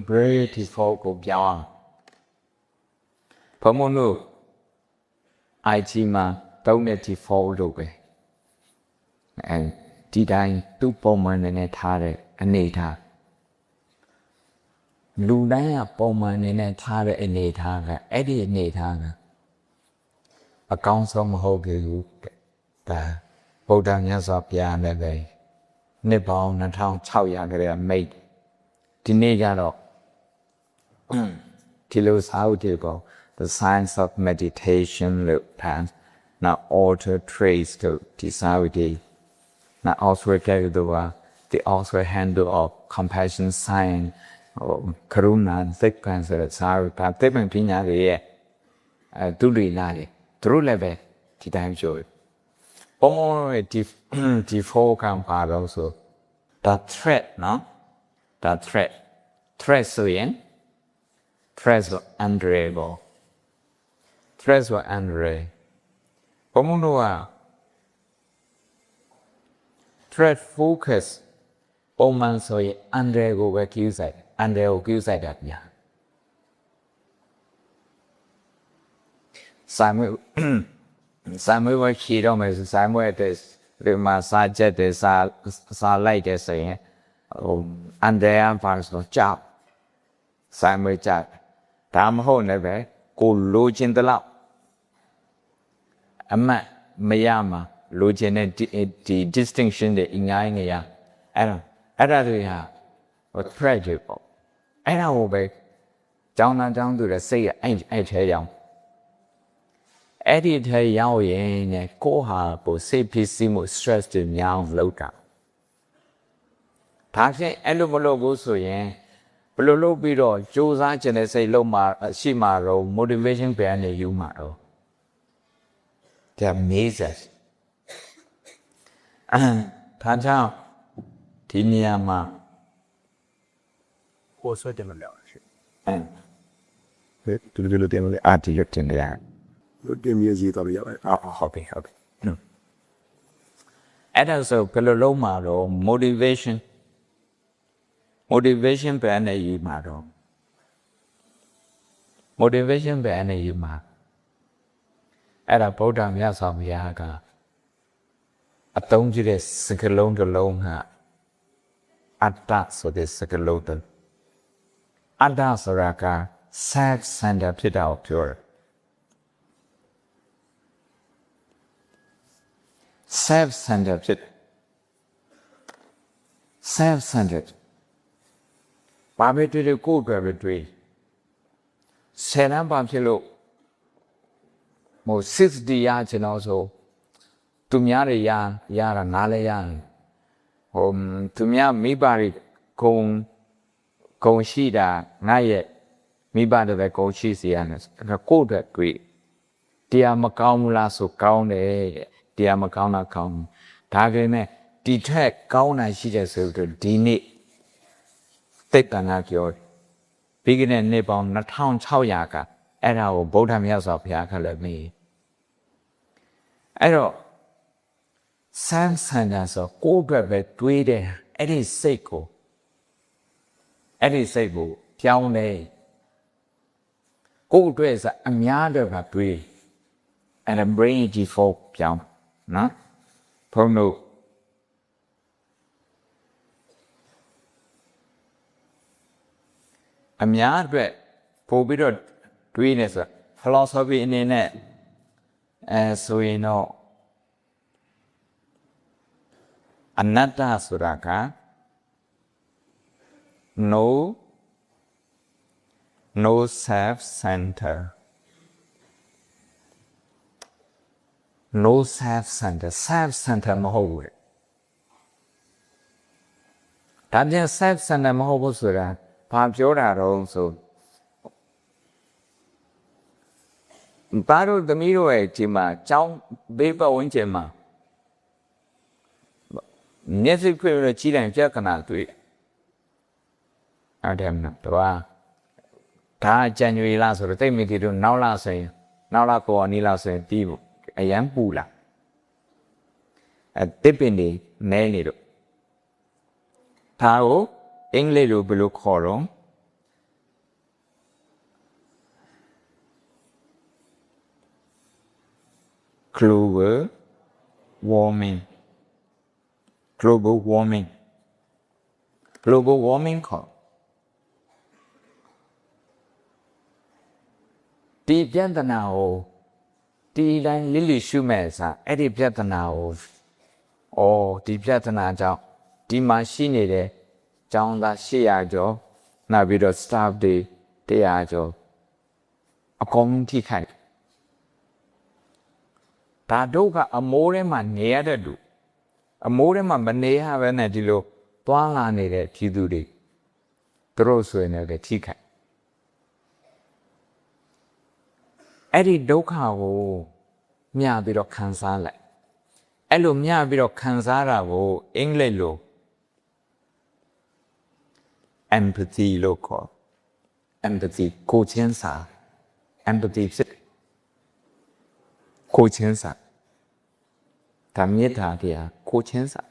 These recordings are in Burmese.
very default ကိုပြောင်းဘုံမလို့ IT မှာတုံးတဲ့ default လို့ပဲဒီတိုင်းသူ့ပုံမှန်နေနဲ့ထားတဲ့အနေထားလူတိုင်းကပုံမှန်နေနဲ့ထားတဲ့အနေထားကအဲ့ဒီအနေထားကအကောင်းဆုံးမဟုတ်ဘူးဒါဗုဒ္ဓမြတ်စွာဘုရားနဲ့ပဲနှစ်ပေါင်း2600ခရဲမိတ်ဒီနေ့ကတော့ဒီလိုစာအုပ်တွေပေါ့ The Science of Meditation လို့ထားနောက် Alter Trace တို့ဒီစာအုပ်တွေနောက် also the also handle of compassion sign ကရုဏာစိတ်ကံဆိုတဲ့စာအုပ်ပါသိပ္ပံပညာတွေရဲ့သူတွေနားတယ်သူတို့လည်းပဲဒီတိုင်းပြောဘုံရဲ့ဒီ four ကံပါတော့ဆို the threat နော် the threat ဆိုရင် threat ဆို unbearable threat ဆို unbearable ဘုံတို့က threat focus ပုံမှန်ဆိုရင် under ကိုပဲကျူးဆိုင် under ကိုကျူးဆိုင်တာညာဆိုင်မွေးဝချီတော့မယ်ဆိုင်မွေးတဲ့ဒီမှာစာချက်တဲ့စာလိုက်တဲ့ဆိုရင်under ဘာလို့ဆိုကြောက်ဆိုင်မွေးကြောက်ဒါမဟုတ်လည်းပဲကိုလိုချင်တဲ့လောက်အမှတ်မရမှာလိုချင်တဲ့ဒီ distinction တွေအငိုင်းနေရအဲ့ဒါတွေဟာ threat တွေပေါ့အဲ့ဒါကိုပဲကျောင်းသားကျောင်းသူတွေစိတ်ကအဲ့ထဲရောက်အဲ့ဒီထဲရောက်ရင်ကိုဟာပိုစိတ်ဖြစ်စီမှု stress တွေများအောင်လုပ်တာဒါဖြင့်အဲ့လိုမလုပ်ဘူးဆိုရင်ဘယ်လိုလုပ်ပြီးတော့စူးစမ်းခြင်းတဲ့စိတ်လုံးမှာရှိမှာတော့ motivation ပဲအနေယူမှာတော့ they're amazing ဒါကြောင့်ဒီနေရာမှာကိုဆွဲတင်မလို့ရှိတူတူတင်လို့အာတီရတင်ရလို့တင်မြည်စီတော့ရပါတယ်ဟုတ်ပြီအဲ့ဒါဆိုဘယ်လိုလုပ်မှာတော့ motivation ပဲအနေယူမှာတော့ motivation ပဲအနေယူမှာအဲ့ဒါဗုဒ္ဓမြတ်စွာဘုရားကအသုံးပြုတဲ့စကားလုံးတစ်လုံးကအတ္တဆိုတဲ့စကားလုံးတစ်အတ္တဆိုတာက self center ဖြစ်တာကိုပြောတယ် self center ဖြစ် self center ဘာပဲတွေ့တွေ့ကိုယ်ပဲတွေ့ဆယ်တန်းပါဖြစ်လို့မို့60ရချင်တော့ဆိုသူများတွေရတာငါလည်းရသူများမိဘတွေဂုံရှိတာငါရဲ့မိဘတွေပဲဂုံရှိစီရတယ်ကိုယ့်အတွက်တွေ့တရားမကောင်းဘူးလားဆိုကောင်းတယ်တရားမကောင်းတာကောင်းဒါကလည်းဒီထက်ကောင်းတာရှိတဲ့ဆိုတော့ဒီနေ့သိက္ခာငါပြောပြီးခဲ့တဲ့နှစ်ပေါင်း2600ကအဲ့ဒါကိုဗုဒ္ဓမြတ်စွာဘုရားခလည်းမေးအဲ့တော့self center ဆိုကိုယ့်အတွက်ပဲတွေးတယ်အဲ့ဒီစိတ်ကိုပြောင်းလဲကိုယ့်အတွက်ဆိုအများအတွက်ပဲတွေးအဲ့ဒါ brain default ပြောင်းနော်ဘုံတို့အများအတွက်ပို့ပြီးတော့တွေးနေဆို philosophy အနေနဲ့ဆိုရင်တော့အနတ္တဆိုတာက no self center no self center မဟုတ်ဘူးဒါပြန် self center မဟုတ်ဘူးဆိုတာဘာပြောတာတော့ဆိုဘာလို့သမီးတို့ရဲ့ဒီမှာကျောင်းဘေးပတ်ဝန်းကျင်မှာမျက်စိဖွင့်လို့ကြီးတိုင်းပြဿနာတွေ့အဲ့ဒါမှတော့ဒါဇန်နဝါရီလဆိုတော့တိတ်မိတီတို့နောက်လဆိုရင်နောက်လပေါ်နီးလဆိုရင်ပြီးဖို့အရန်ပူလာတစ်ပင်နေနေလို့ဒါကို အင်္ဂလိပ်လိုဘယ်လိုခေါ်တော့ global warming global warming global warming ခေါ်ဒီပြဿနာကိုဒီတိုင်းလိလိရှုမဲ့စားအဲ့ဒီပြဿနာကိုဒီပြဿနာကြောင့်ဒီမှာရှိနေတဲ့ကျောင်းသား800ကျော်နောက်ပြီးတော့ staff တွေ100ကျော်အကုန်လုံးထိခိုက်ဒါတို့ကအမိုးထဲမှာနေရတဲ့လူအမိုးထဲမှာမနေရဘဲနဲ့ဒီလိုသွားလာနေတဲ့ပြည်သူတွေသူတို့ဆိုရင်လည်းထိခိုက်အဲ့ဒီဒုက္ခကိုမျှပြီးတော့ခံစားလိုက်အဲ့လိုမျှပြီးတော့ခံစားတာကိုအင်္ဂလိပ်လို empathy လို့ခေါ် empathy ကိုချင်းစာ empathy ဖြစ်ကိုချင်းစာဒါမေတ္တာတရားကိုချင်းစာ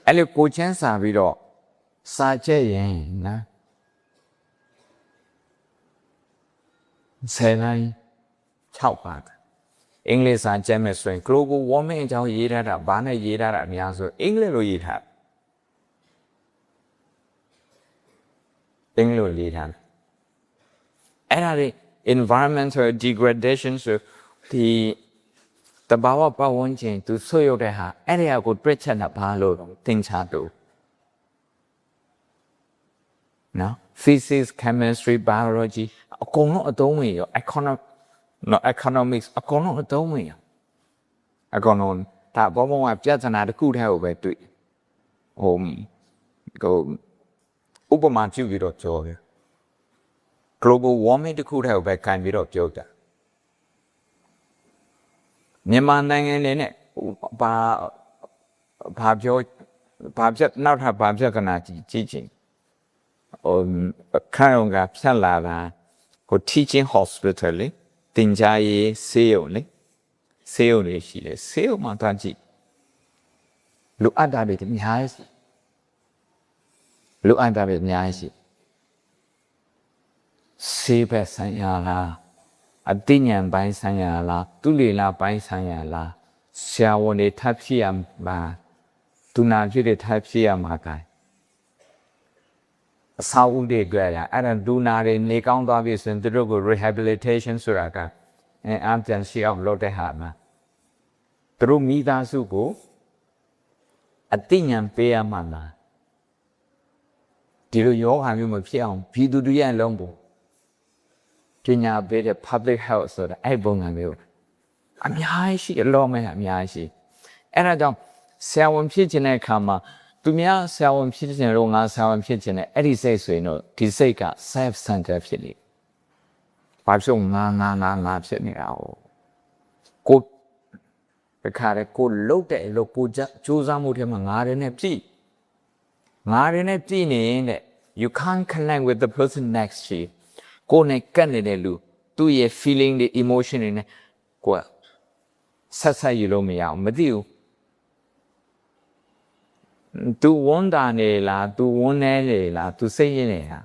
အဲ့လိုကိုချင်းစာပြီးတော့စာချက်ရင်နော်10တိုင်း6ပါအင်္ဂလိပ်စာကျမ်းမဲ့ဆိုရင် global warming အကြောင်းရေးထားတာဘာနဲ့ရေးထားတာအများဆိုအင်္ဂလိပ်လိုရေးထားအင်္ဂလိပ်လိုရေးထားအဲ့ဒါတွေ environmental degradation ဆိုဒီတဘာဝပတ်ဝန်းကျင်သူဆွတ်ရုပ်တဲ့ဟာအဲ့ဒီအကိုတွက်ချက်တာဘာလို့သင်ချတော့နော် physics chemistry biology အကုန်လုံးအသုံးဝင်ရော economics အကုန်လုံးအသုံးဝင်ရောအကုန်လုံးဒါဘောဘောကပြဿနာတစ်ခုတည်းကိုပဲတွေ့ဥပမာပြုပြီးတော့ပြောတယ် global warming တစ်ခုတည်းကိုပဲခံပြီးတော့ပြောတာမြန်မာနိုင်ငံလေးနဲ့ဘာပြောနောက်ထပ်ဘာပြဿနာကြည့်ချင်းခန့်အောင်ကဖြတ်လာတာteaching hospital လေသင်ကြားရေးဆေးရုံလေဆေးရုံတွေရှိတယ်ဆေးရုံမှာသွားကြည့်လိုအပ်တာတွေအများကြီးရှိလိုအပ်တာတွေအများကြီးရှိဆေးဘက်ဆိုင်ရာလားအသိဉာဏ်ပိုင်းဆိုင်ရာလားသူလေလာပိုင်းဆိုင်ရာလားဆရာဝန်တွေထပ်ဖြစ်ရမှာသူနာပြုတွေထပ်ဖြစ်ရမှာအဆောက်အဦတွေကြွရအဲ့ဒါဒူနာတွေနေကောင်းသွားပြီဆိုရင်သူတို့ကို rehabilitation ဆိုတာကအမ်ပြန်ရှိအောင်လုပ်တဲ့ဟာမှာသူတို့မိသားစုကိုအသိဉာဏ်ပေးရမှာလားဒီလိုယောဂါမျိုးမဖြစ်အောင်ပြည်သူတွေရဲ့လုံးကိုပညာပေးတဲ့ public health ဆိုတာအဲ့ပုံစံမျိုးအများကြီးရှိအလောမဲ့အများကြီးရှိအဲ့ဒါကြောင့်ဆရာဝန်ဖြစ်ခြင်းတဲ့အခါမှာသူများဆရာဝန်ဖြစ်ခြင်းတော့ငါဆရာဝန်ဖြစ်ခြင်းနဲ့အဲ့ဒီစိတ်ဆိုရင်တော့ဒီစိတ်က self center ဖြစ်နေဘာဖြစ်ငါဖြစ်နေတာကိုတခါတည်းကိုလှုပ်တဲ့လို့ကိုကြိုးစားမှုထဲမှာငါတွေနဲ့ပြည်နေရင်တဲ့ you can't connect with the person next to you ကိုနဲ့ကပ်နေတဲ့လူသူ့ရဲ့ feeling တွေ emotion တွေနဲ့ကိုဆက်ယူလို့မရအောင်မသိဘူးသူဝန်တာနေလားသူဝန်နေလေလားသူစိတ်ရင်းနေတာ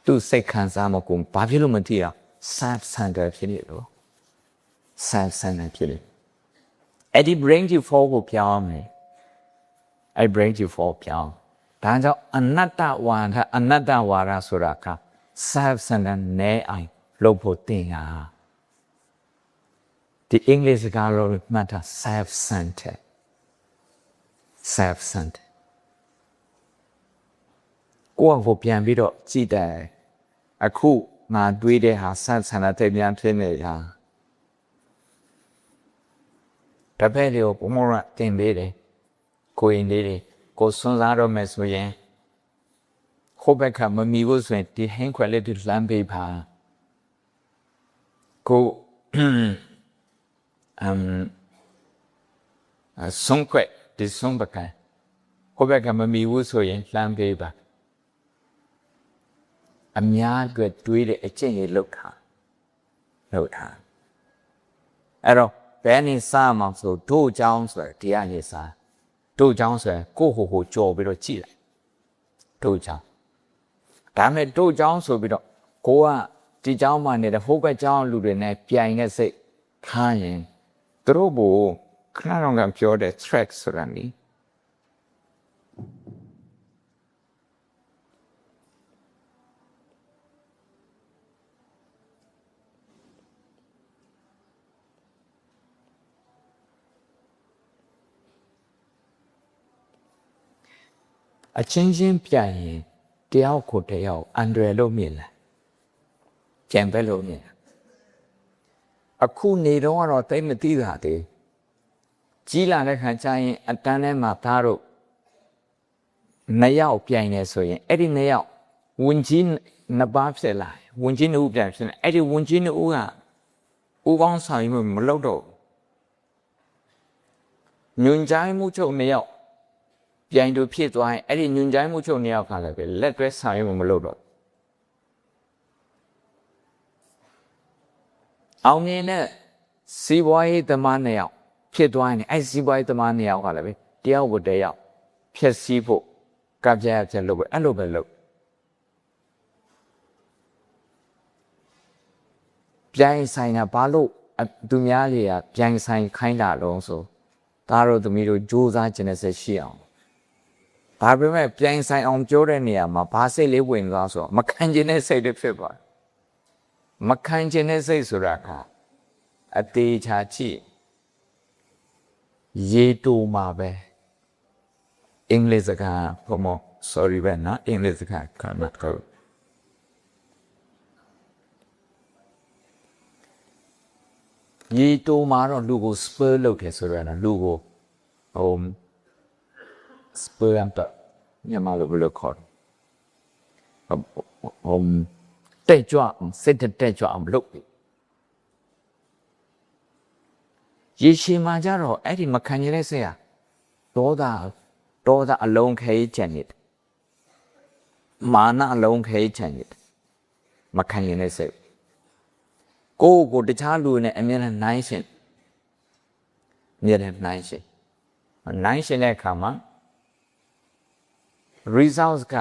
သူစိတ်ခံစားမကုန်ဘာဖြစ်လို့မသိအောင် self center ဖြစ်နေလို့ self center ဖြစ်နေအဲ့ဒီ brain default ကိုပြောင်းမယ်အဲ့ brain default ပြောင်းဒါကြောင့်အနတ္တဝါဒဆိုတာက self center နဲ့အိုင်လို့ဖို့တင်ရဒီအင်္ဂလိပ်စကားလိုမှတ်တာ self center self center ကိုယ့်ကိုပြန်ပြီးတော့ကြည့်တယ်အခုငါတွေးတဲ့ဟာ self center တဲ့ပြန်ဖြစ်နေတာတပည့်တွေကိုဘုံမောရတင်ပေးတယ်ကိုရင်လေးတွေကိုစွန့်စားတော့မယ်ဆိုရင်ခိုးဘက်ကမမီဘူးဆိုရင်ဒီဟင်းခွက်လေးတွေလမ်းပေးပါကိုဆုံးခွက်ဒီဆုံးဘက်ကခိုးဘက်ကမမီဘူးဆိုရင်လမ်းပေးပါအများအတွက်တွေးတဲ့အကျင့်တွေလုပ်တာအဲ့တော့ဘယ်နည်းစားမှဆိုတို့เจ้าဆိုဒီကနေစား တို့เจ้าဆိုကိုဟိုကြော်ပြီးတော့ကြည့်လိုက်တို့เจ้าဒါမဲ့တို့เจ้าဆိုပြီးတော့ကိုကဒီเจ้าမှနေတဲ့ဟိုဘက်เจ้าလူတွေနဲ့ပြိုင်တဲ့စိတ်ထားရင်သူတို့ဘို့ခဏတော့ကပြောတဲ့ track ဆိုတာနီအချင်းချင်းပြိုင်ရင်တယောက်ကိုတယောက်အန်ဒရယ်လို့မြင်လားကြံပဲလို့မြင်အခုနေတော့ကတော့တိတ်မသိတာတည်းကြီးလာတဲ့ခါကျရင်အတန်းထဲမှာသားတို့နှစ်ယောက်ပြိုင်နေဆိုရင်အဲ့ဒီနှစ်ယောက်ဝင်ကြီးနှစ်ပါးဖြစ်လာဝင်ကြီးနှစ်ဦးပြိုင်ဖြစ်နေအဲ့ဒီဝင်ကြီးနှစ်ဦးကဦးကောင်းဆောင်ရင်မလုပ်တော့ညွန်ကြိုင်းမှုချုပ်နှစ်ယောက်ပြိုင်တို့ဖြစ်သွားရင်အဲ့ဒီညွန်ကြိုင်းမှုချုပ်နှစ်ယောက်ကလည်းပဲလက်တွဲဆောင်ရင်မလုပ်တော့အောင်မြင်တဲ့စီးပွားရေးသမားနှစ်ယောက်ဖြစ်သွားရင်အဲ့စီးပွားရေးသမားနှစ်ယောက်ကလည်းပဲတယောက်ကိုတယောက်ဖြည့်ဆည်းဖို့ကပ်ကြရချက်လုပ်ပဲအဲ့လိုပဲလုပ်ပြိုင်ဆိုင်တာဘာလို့သူများတွေကပြိုင်ဆိုင်ခိုင်းတာတော့ဆိုဒါတို့သမီးတို့စူးစမ်းခြင်းနဲ့ဆက်ရှိအောင်ဒါပေမဲ့ပြိုင်ဆိုင်အောင်ပြောတဲ့နေရာမှာဘာစိတ်လေးဝင်သွားဆိုမခံကျင်တဲ့စိတ်တွေဖြစ်သွားမခံကျင်တဲ့စိတ်ဆိုတာကအသေးချာကြည့်ရေတူမှာပဲအင်္ဂလိပ်စကားဘုံမ sorry ပဲနော်အင်္ဂလိပ်စကားကမတ်ကိုရေတူမှာတော့လူကို spur လုပ်တယ်ဆိုတော့လူကိုspur အမ်တော့မြန်မာလိုဘယ်လိုခေါ်တက်ကြွစိတ်တက်ကြွအောင်လုပ်ပြီရေရှည်မှာကြတော့အဲ့ဒီမခံရတဲ့စိတ်ဟာဒေါသအလုံးခဲချင်နေတယ်မာနအလုံးခဲချင်နေတယ်မခံရတဲ့စိတ်ကိုတခြားလူနဲ့အမြဲတမ်းနိုင်ရှင်နိုင်ရှင်တဲ့အခါမှာ results က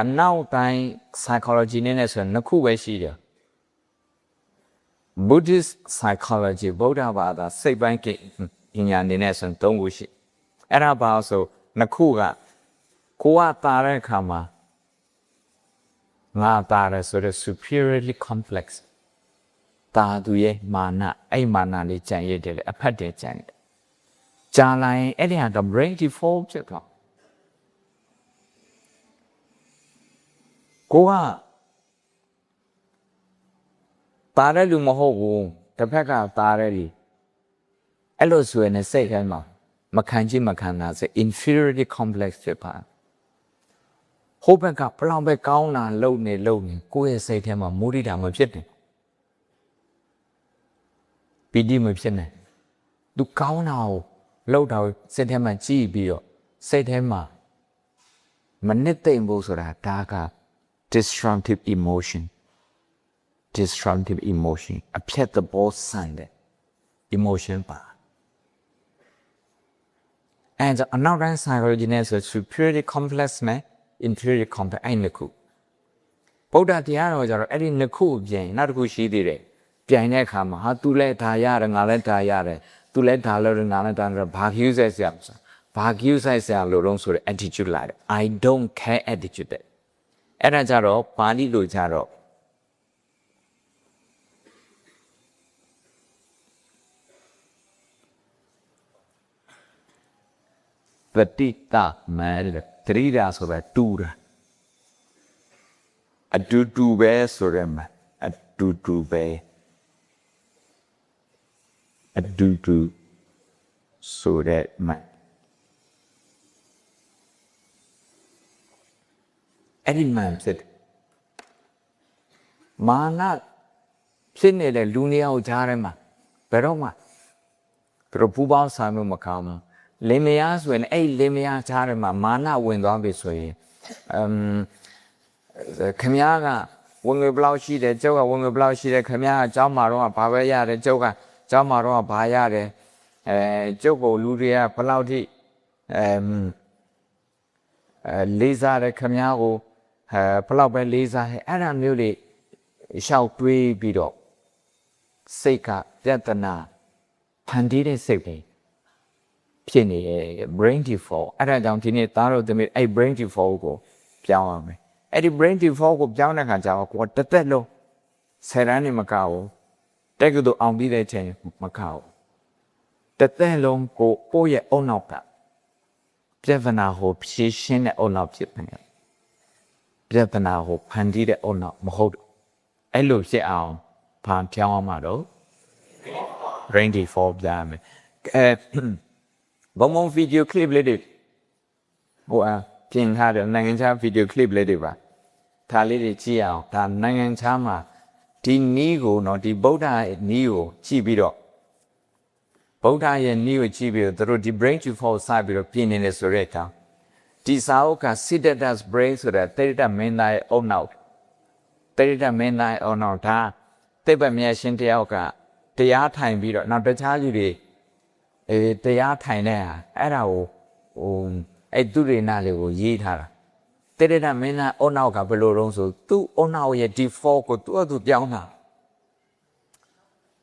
အနောက်တိုင်း psychology နဲ့ဆိုရင်နှစ်ခုပဲရှိတယ် Buddhist psychology ဗုဒ္ဓဘာသာစိတ်ပိုင်းပညာအနေနဲ့ဆိုရင်သုံးခုရှိအဲ့ဒါပါဆိုနှစ်ခုကကိုကတာတဲ့အခါမှာငါတာတယ်ဆိုတဲ့ superiority complex တာသူရဲ့မာနအဲ့မာနလေးကြံရတဲ့အဖတ်တယ်ကြံတယ်ကြာလာရင်အဲ့ဒီဟာတော့ brain default ဖြစ်သွားကိုကတာတဲ့လူမဟုတ်ဘူးတစ်ဖက်ကတာတဲ့လူအဲ့လိုဆိုရင်စိတ်ထဲမှာမခံကြည့်မခံတာစိတ် inferiority complex ဖြစ်ပါဟိုဘက်ကဘလောက်ပဲကောင်းလာလုံနေကိုယ့်ရဲ့စိတ်ထဲမှာမူရိတာမဖြစ်တယ်ပီတိမဖြစ်နဲ့သူကောင်းတာကိုလှုပ်တာကိုစိတ်ထဲမှာကြည့်ပြီးတော့စိတ်ထဲမှာမနစ်သိမ့်ဖို့ဆိုတာဒါကdestructive emotion အဖြတ်သဘောဆန်တဲ့ emotion ပါand အနောက်တိုင်း psychology နဲ့ဆို superiority complex နဲ့ inferiority complex အဲ့နှစ်ခုဗုဒ္ဓတရားတော်ကြတော့အဲ့ဒီနှစ်ခုအပြင်နောက်တစ်ခုရှိသေးတယ်ပြိုင်တဲ့အခါမှာဟာသူလည်းဒါရတယ်ငါလည်းဒါရတယ်သူလည်းဒါလို့ငါလည်းဒါလို့ဘာ view ဆိုင်ဆရာဘာ view ဆိုင်ဆရာလို့တော့ဆိုတဲ့ attitude လာတယ် I don't care attitude တဲ့အဲ့ဒါကြတော့ပါဠိလိုကြတော့ပတိတမဲတဲ့တတိတာဆိုပဲတူတာအတူပဲဆိုရမယ်အတူပဲအတူဆိုတဲ့မယ်အဲ့ဒီမှဖြစ်မာနဖြစ်နေတဲ့လူနှစ်ယောက်ကြားထဲမှာဘယ်တော့မှသူတို့ပူပေါင်းဆောင်မှုမကောင်းဘူးလင်မယားဆိုရင်အဲ့လင်မယားကြားထဲမှာမာနဝင်သွားပြီဆိုရင်ခင်ဗျားကဝင်ငွေဘလောက်ရှိတယ်ကျုပ်ကဝင်ငွေဘလောက်ရှိတယ်ခင်ဗျားကကျောင်းမှာတော့ဘာပဲရတယ်ကျုပ်ကကျောင်းမှာတော့ဘာရတယ်ကျုပ်ကိုလူတွေကဘလောက်ထိ လေးစားတဲ့ခမည်းကိုဘလောက်ပဲလေးစားဟဲ့အဲ့ဒါမျိုးတွေရှောက်တွေးပြီးတော့စိတ်ကပြဿနာဖန်တီးတဲ့စိတ်ပဲဖြစ်နေရဲ့ brain default အဲ့ဒါကြောင့်ဒီနေ့သားတော်သမီးအဲ့ brain default ကိုပြောင်းရမယ်အဲ့ဒီ brain default ကိုပြောင်းတဲ့ခါကျတော့ကိုယ်တစ်သက်လုံးဆယ်တန်းနေမကဘူးတက်ကူတို့အောင်ပြီးတဲ့ချိန်မကဘူးတစ်သက်လုံးကိုယ့်ရဲ့အုံနောက်ကပြဿနာကိုဖြေရှင်းတဲ့အုံနောက်ဖြစ်နေတယ်ပြဿနာကိုဖန်တီးတဲ့အုံနောက်မဟုတ်ဘူးအဲ့လိုဖြစ်အောင်ဘာပြောင်းအောင်မတော့ brain default ပြန်မယ်ဘုံဗီဒီယိုကလစ်လေးတွေဟိုပြင်ထားတဲ့နိုင်ငံခြားဗီဒီယိုကလစ်လေးတွေပါဒါလေးတွေကြည့်အောင်ဒါနိုင်ငံခြားမှာဒီနီးကိုနော်ဒီဗုဒ္ဓရဲ့နီးကိုကြည့်ပြီးတော့ဗုဒ္ဓရဲ့နီးကိုကြည့်ပြီးတော့သူတို့ဒီ brain default စပြီးတော့ပြင်နေတယ်ဆိုတဲ့အခါဒီစာအုပ်က Siddhartha's brain ဆိုတဲ့တေရတမင်းသားရဲ့အုံနောက်တေရတမင်းသားရဲ့အုံနောက်ဒါသိပ္ပံမြတ်ရှင်တယောက်ကတရားထိုင်ပြီးတော့နောက်တခြားလူတွေတရားထိုင်တဲ့ဟာအဲ့ဒါကိုအဲ့သူတွေနာလေးကိုရေးထားတာတေရတမင်းသားအုံနောက်ကဘယ်လိုလုံးဆိုသူ့အုံနောက်ရဲ့ default ကိုသူ့ပြောင်းတာ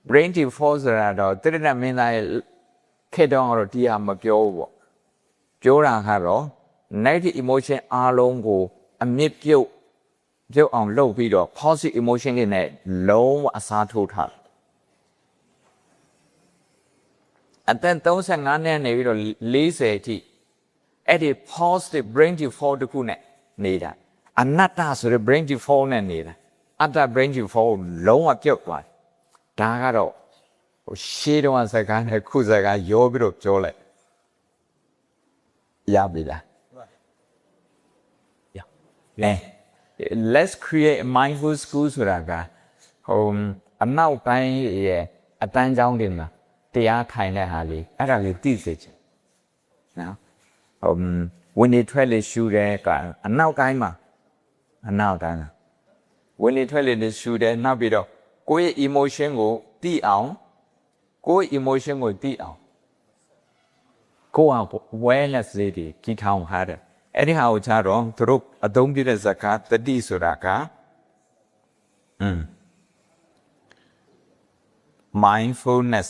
brain default ဆိုတာတော့တေရတမင်းသားရဲ့ခေတ္တတော့ဒီဟာမပြောဘူးပေါ့ပြောတာကတော့ negative emotion အားလုံးကိုအမြင့်ပြုတ်အောင်လုပ်ပြီးတော့ positive emotion တွေနဲ့လုံးဝအစားထိုးထားတယ်အသက်35နှစ်နေပြီးတော့40အထိအဲ့ဒီ positive brain default တခုနဲ့နေတာအနတ္တဆိုတဲ့ brain default နဲ့နေတာအတ္တ brain default လုံးဝပြုတ်သွားတယ်ဒါကတော့ရှေးတုန်းကစကားနဲ့ခုစကားရောပြီးတော့ပြောလိုက်ရပြီလားlet's create a mindful school ဆိုတာကအနောက်ပိုင်းရဲ့အတန်းကျောင်းတွေမှာတရားထိုင်တဲ့ဟာလေးအဲ့ဒါလေးသိစေချင်နော်ဝင်နေထွက်လေရှူတယ်ကအနောက်တိုင်းမှာဝင်နေထွက်လေရှူတယ်နောက်ပြီးတော့ကိုယ့်ရဲ့ emotion ကိုသိအောင်ကိုယ့် emotion ကိုသိအောင်ကိုယ့်ဟာ awareness လေးတွေကြီးထောင်ထားတယ်အဲ့ဒီဟာကိုခြားတော့သူတို့အသုံးပြုတဲ့ဇာတ်ကားတတိဆိုတာကmindfulness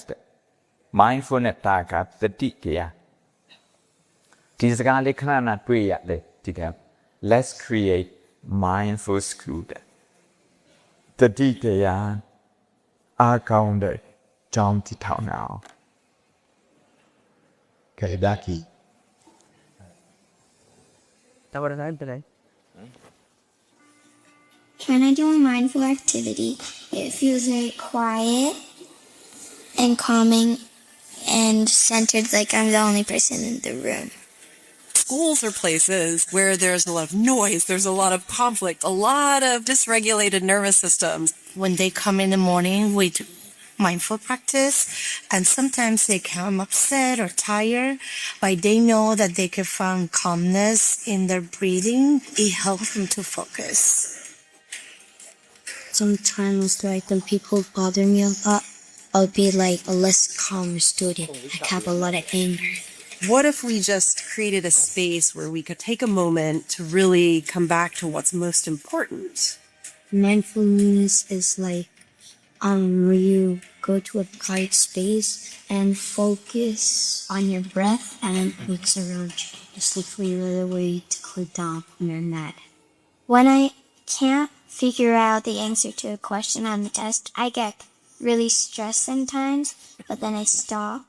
တာကတတိတရားဒီစကားလေးခဏတွေ့ရတယ်ဒီက let's create mindful school တတိတရားအားကောင်းတဲ့ကျောင်းတည်ထောင်အောင် Okay, Becky. When I do a mindful activity, it feels very quiet and calming and centered, like I'm the only person in the room. Schools are places where there's a lot of noise, there's a lot of conflict, a lot of dysregulated nervous systems. When they come in the morning, we do mindful practice, and sometimes they come upset or tired, but they know that they can find calmness in their breathing. It helps them to focus. Sometimes, like when people bother me a lot, I'll be like a less calm student. I have a lot of anger. What if we just created a space where we could take a moment to really come back to what's most important? Mindfulness is like where you go to a quiet space and focus on your breath and what's around you. Just look for another way to cool down when you're mad. When I can't figure out the answer to a question on the test, I get really stressed sometimes, but then I stop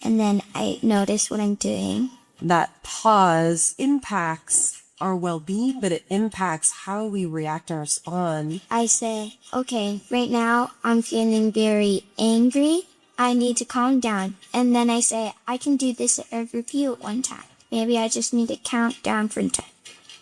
and then I notice what I'm doing. That pause impacts our well-being, but it impacts how we react and respond. I say, okay, right now I'm feeling very angry. I need to calm down. And then I say, I can do this and repeat it one time. Maybe I just need to count down from 10.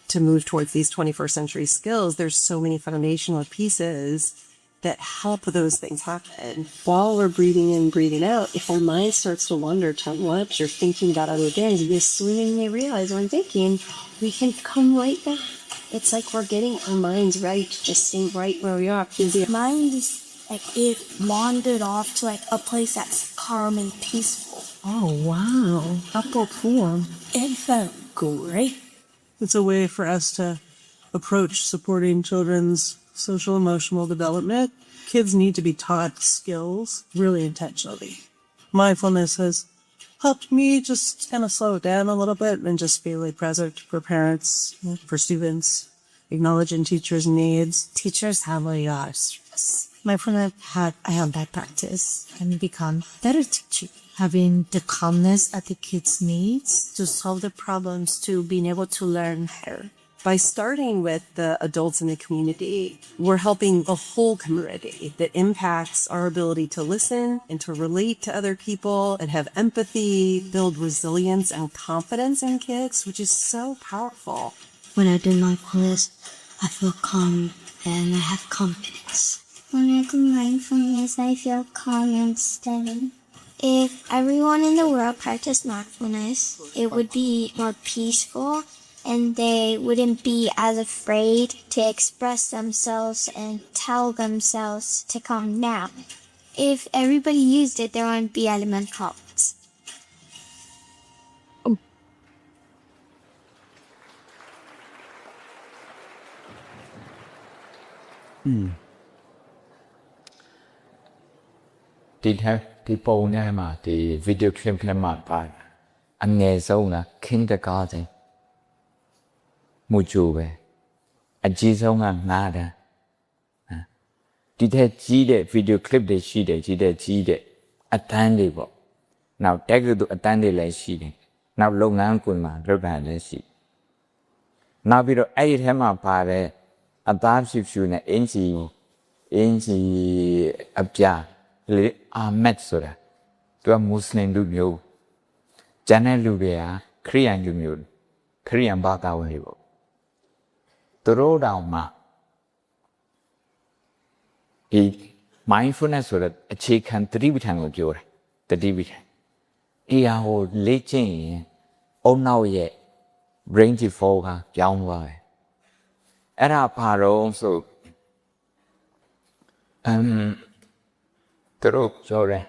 To move towards these 21st century skills, there's so many foundational pieces that help those things happen. While we're breathing in, breathing out, if our mind starts to wander to what you're thinking about other things, we suddenly realize when thinking, we can come right back. It's like we're getting our minds right, just staying right where we are. Mine is like it wandered off to like a place that's calm and peaceful. Oh, wow. How cool. It felt great. It's a way for us to approach supporting children's social emotional development. Kids need to be taught skills really intentionally. Mindfulness has helped me just kind of slow it down a little bit and just be really present for parents, for students, acknowledging teachers' needs. Teachers have a lot of stress. Mindfulness I have that practice and become better teacher. Having the calmness at the kids' needs to solve the problems, to being able to learn better. By starting with the adults in the community, we're helping a whole community that impacts our ability to listen and to relate to other people and have empathy, build resilience and confidence in kids, which is so powerful. When I do mindfulness, I feel calm and I have confidence. When I do mindfulness, I feel calm and steady. If everyone in the world practiced mindfulness, it would be more peaceful and they wouldn't be as afraid to express themselves and tell themselves to calm down. If everybody used it, there wouldn't be element conflicts. Die bouwen helemaal, die videoclip helemaal bij. En nee, zo na, kindergarten. Moet je weer. En die zo na nada. Die zie de videoclip de zie de. Uiteindelijk. Nou, tegen de uiteindelijk zie de. Nou, lang aan kon maar, rubberen zie. Nou, weer eind helemaal bij. Adaptief Eentje op ja. Ahmedဆိုတာသူကမွတ်စလင်လူမျိုးကျန်တဲ့လူတွေကခရိယန်လူမျိုးခရိယန်ဘာသာဝင်တွေပေါ့သူတို့တောင်မှဒီ mindfulness ဆိုတဲ့အခြေခံတတိပဋ္ဌာန်ကိုပြောတယ်တတိပဋ္ဌာန်အေးဟာဟိုလေ့ကျင့်ရင်အုံနောက်ရဲ့ brain default ကပြောင်းသွားတယ်အဲ့ဒါဘာတော့ဆိုသူတို့ပြောတယ်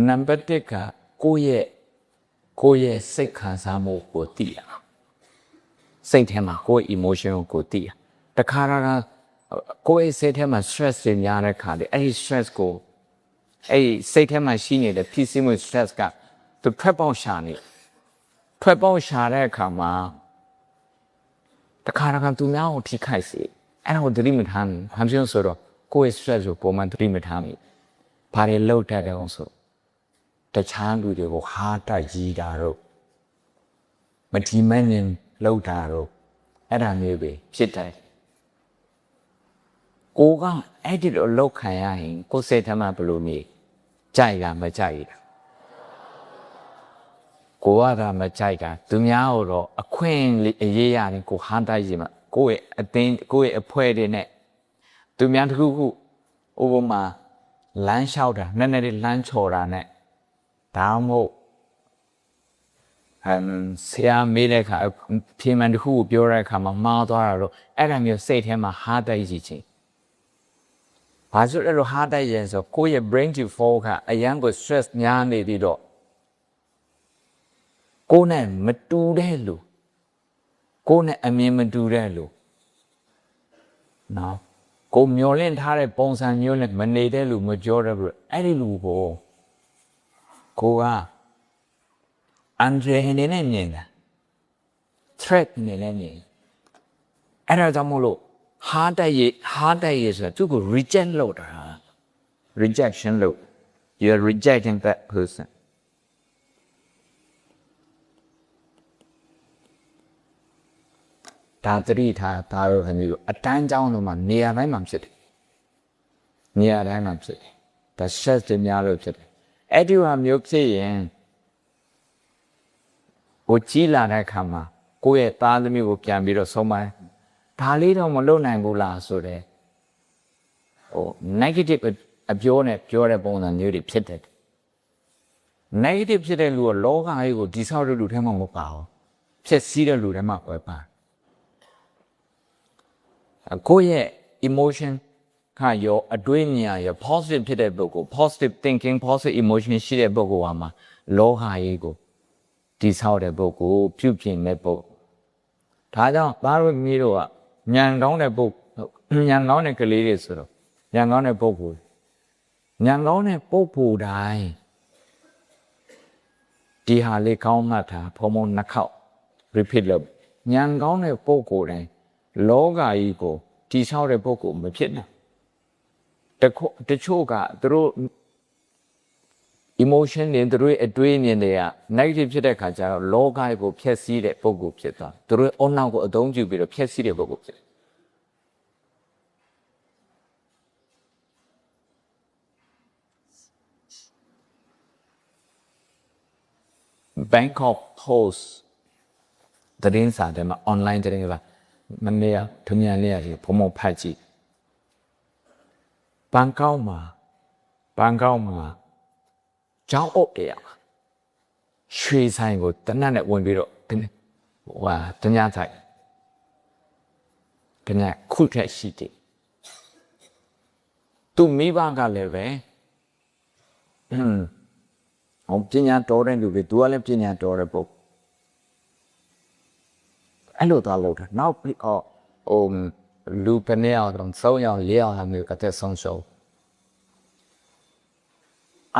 နံပါတ်1ကကိုယ့်ရဲ့စိတ်ခံစားမှုကိုသိရစိတ်ထဲမှာကိုယ့် emotion ကိုသိရတခါတခါကိုယ့်ရဲ့စိတ်ထဲမှာ stress တွေများတဲ့ခါလေအဲ့ဒီ stress ကိုအဲ့စိတ်ထဲမှာရှိနေတဲ့ဖြစ်စီမှု stress ကသူထွက်ပေါက်ရှာတဲ့အခါမှာတခါတခါသူများကိုထိခိုက်စေအဲ့ဒါကိုသတိမထားဘူးဘာဖြစ်လို့ဆိုတော့ကိုယ့်ရဲ့ stress ကိုပုံမှန်သတိမထားဘူးဘာတွေလောက်တတ်တယ်အောင်ဆိုတခြားလူတွေကိုဟာတိုက်ကြီးတာတော့မဒီမန်းရင်လောက်တာတော့အဲ့ဒါမျိုးပဲဖြစ်တယ်ကိုကအဲ့ဒီလိုလောက်ခံရရင်ကိုယ်စိတ်ထဲမှာဘယ်လိုနေကြိုက်တာမကြိုက်တာကိုကမကြိုက်တာသူများတော့အခွင့်အရေးရတယ်ကိုဟာတိုက်ကြီးမှာကိုယ့်ရဲ့အသင်းကိုယ့်ရဲ့အဖွဲ့တွေနဲ့သူများတစ်ခုခုဥပမာလမ်းလျှောက်တာနည်းနည်းလေးလမ်းချော်တာနဲ့ဒါမှမဟုတ်ဆရာမေးတဲ့အခါဖြေမှန်တစ်ခုကိုပြောတဲ့အခါမှာမှားသွားတာတော့အဲ့ဒါမျိုးစိတ်ထဲမှာဟာတိုက်ကြီးချင်းဘာလို့လဲဟာတိုက်ရင်ဆိုကိုယ့်ရဲ့ brain default ကအရန်ကို stress များနေပြီးတော့ကိုယ်နဲ့မတူတဲ့လူကိုယ်နဲ့အမြင်မတူတဲ့လူနော်ကိုမျောလင့်ထားတဲ့ပုံစံမျိုးနဲ့မနေတဲ့လူမပြောတဲ့ဘူးအဲ့ဒီလူကိုကအန်ဒရနေနဲ့မြင်တာ threat နေနဲ့မြင်အဲ့ဒါကြောင့်မို့လို့ဟာတိုက်ရဆိုတာသူ့ကို reject လုပ်တာ rejection လုပ် you are rejecting that person ဒါတတိထားဒါတော့ဟိုမျိုးအတန်းကြောင်းလုံးမှာနေရာတိုင်းမှာဖြစ်တယ်နေရာတိုင်းမှာဖြစ်တယ်ဒါ stress တွေများလို့ဖြစ်တယ်အဲ့ဒီဟာမျိုးဖြစ်ရင် ကိုကြီးလာတဲ့အခါမှာကိုယ့်ရဲ့သားသမီးကိုပြန်ပြီးတော့ဆုံးမဒါလေးတော့မလုပ်နိုင်ဘူးလားဆိုတဲ့negative အပြောနဲ့ပြောတဲ့ပုံစံမျိုးတွေဖြစ်တယ် negative ဖြစ်တဲ့လူကလောကကြီးကိုဒီဆောက်တဲ့လူထဲမှာမပါဘူးဖြစ်စည်းတဲ့လူထဲမှာပဲပါကိုယ့်ရဲ့ emotion ခါရောအတွေးဉာဏ်ရော positive ဖြစ်တဲ့ပုဂ္ဂိုလ် positive thinking positive emotion ရှိတဲ့ပုဂ္ဂိုလ်ဟာမှာလောကကြီးကိုဒီဆောက်တဲ့ပုဂ္ဂိုလ်ပြုပြင်တဲ့ပုဂ္ဂိုလ်ဒါကြောင့်သားတို့မျိုးတို့ကဉာဏ်ကောင်းတဲ့ပုဂ္ဂိုလ်ဉာဏ်ကောင်းတဲ့ကလေးတွေဆိုတော့ဉာဏ်ကောင်းတဲ့ပုဂ္ဂိုလ်ဉာဏ်ကောင်းတဲ့ပုဂ္ဂိုလ်တိုင်းဒီဟာလေးကောင်းမှတ်တာဖုံဖုံနှစ်ခေါက် repeat လုပ်ဉာဏ်ကောင်းတဲ့ပုဂ္ဂိုလ်တိုင်းလောကကြီးကိုဒီဆောက်တဲ့ပုဂ္ဂိုလ်မဖြစ်နိုင်တချို့ကသူတို့ emotion တွေသူတို့အတွေးမြင်တွေက negative ဖြစ်တဲ့ခါကျတော့လောကကြီးကိုဖျက်ဆီးတဲ့ပုဂ္ဂိုလ်ဖြစ်သွားသူတို့အုံနောက်ကိုအသုံးပြုပြီးတော့ဖျက်ဆီးတဲ့ပုဂ္ဂိုလ်ဖြစ်Bangkok Post သတင်းစာတွေမှာ online သတင်းတွေပါမနေ့ကထမြန်လေးရဘုံဘုံဖတ်ကြည့်ဘန်ကောက်မှာကျောင်းအုပ်တယ်ရွှေဆိုင်ကိုတနတ်နဲ့ဝင်ပြီးတော့တညဆိုင်တညခုထက်ရှိတယ်သူမိဘကလည်းပဲပညာတော်တဲ့လူတွေသူကလည်းပညာတော်တဲ့ပုဂ္ဂိုလ်အဲ့လိုသွားလို့နောက်ပြီးလူပနေအောင်တော့3ယောက်4ယောက်ဟာမျိုးကတဲ့ဆုံးရှုံး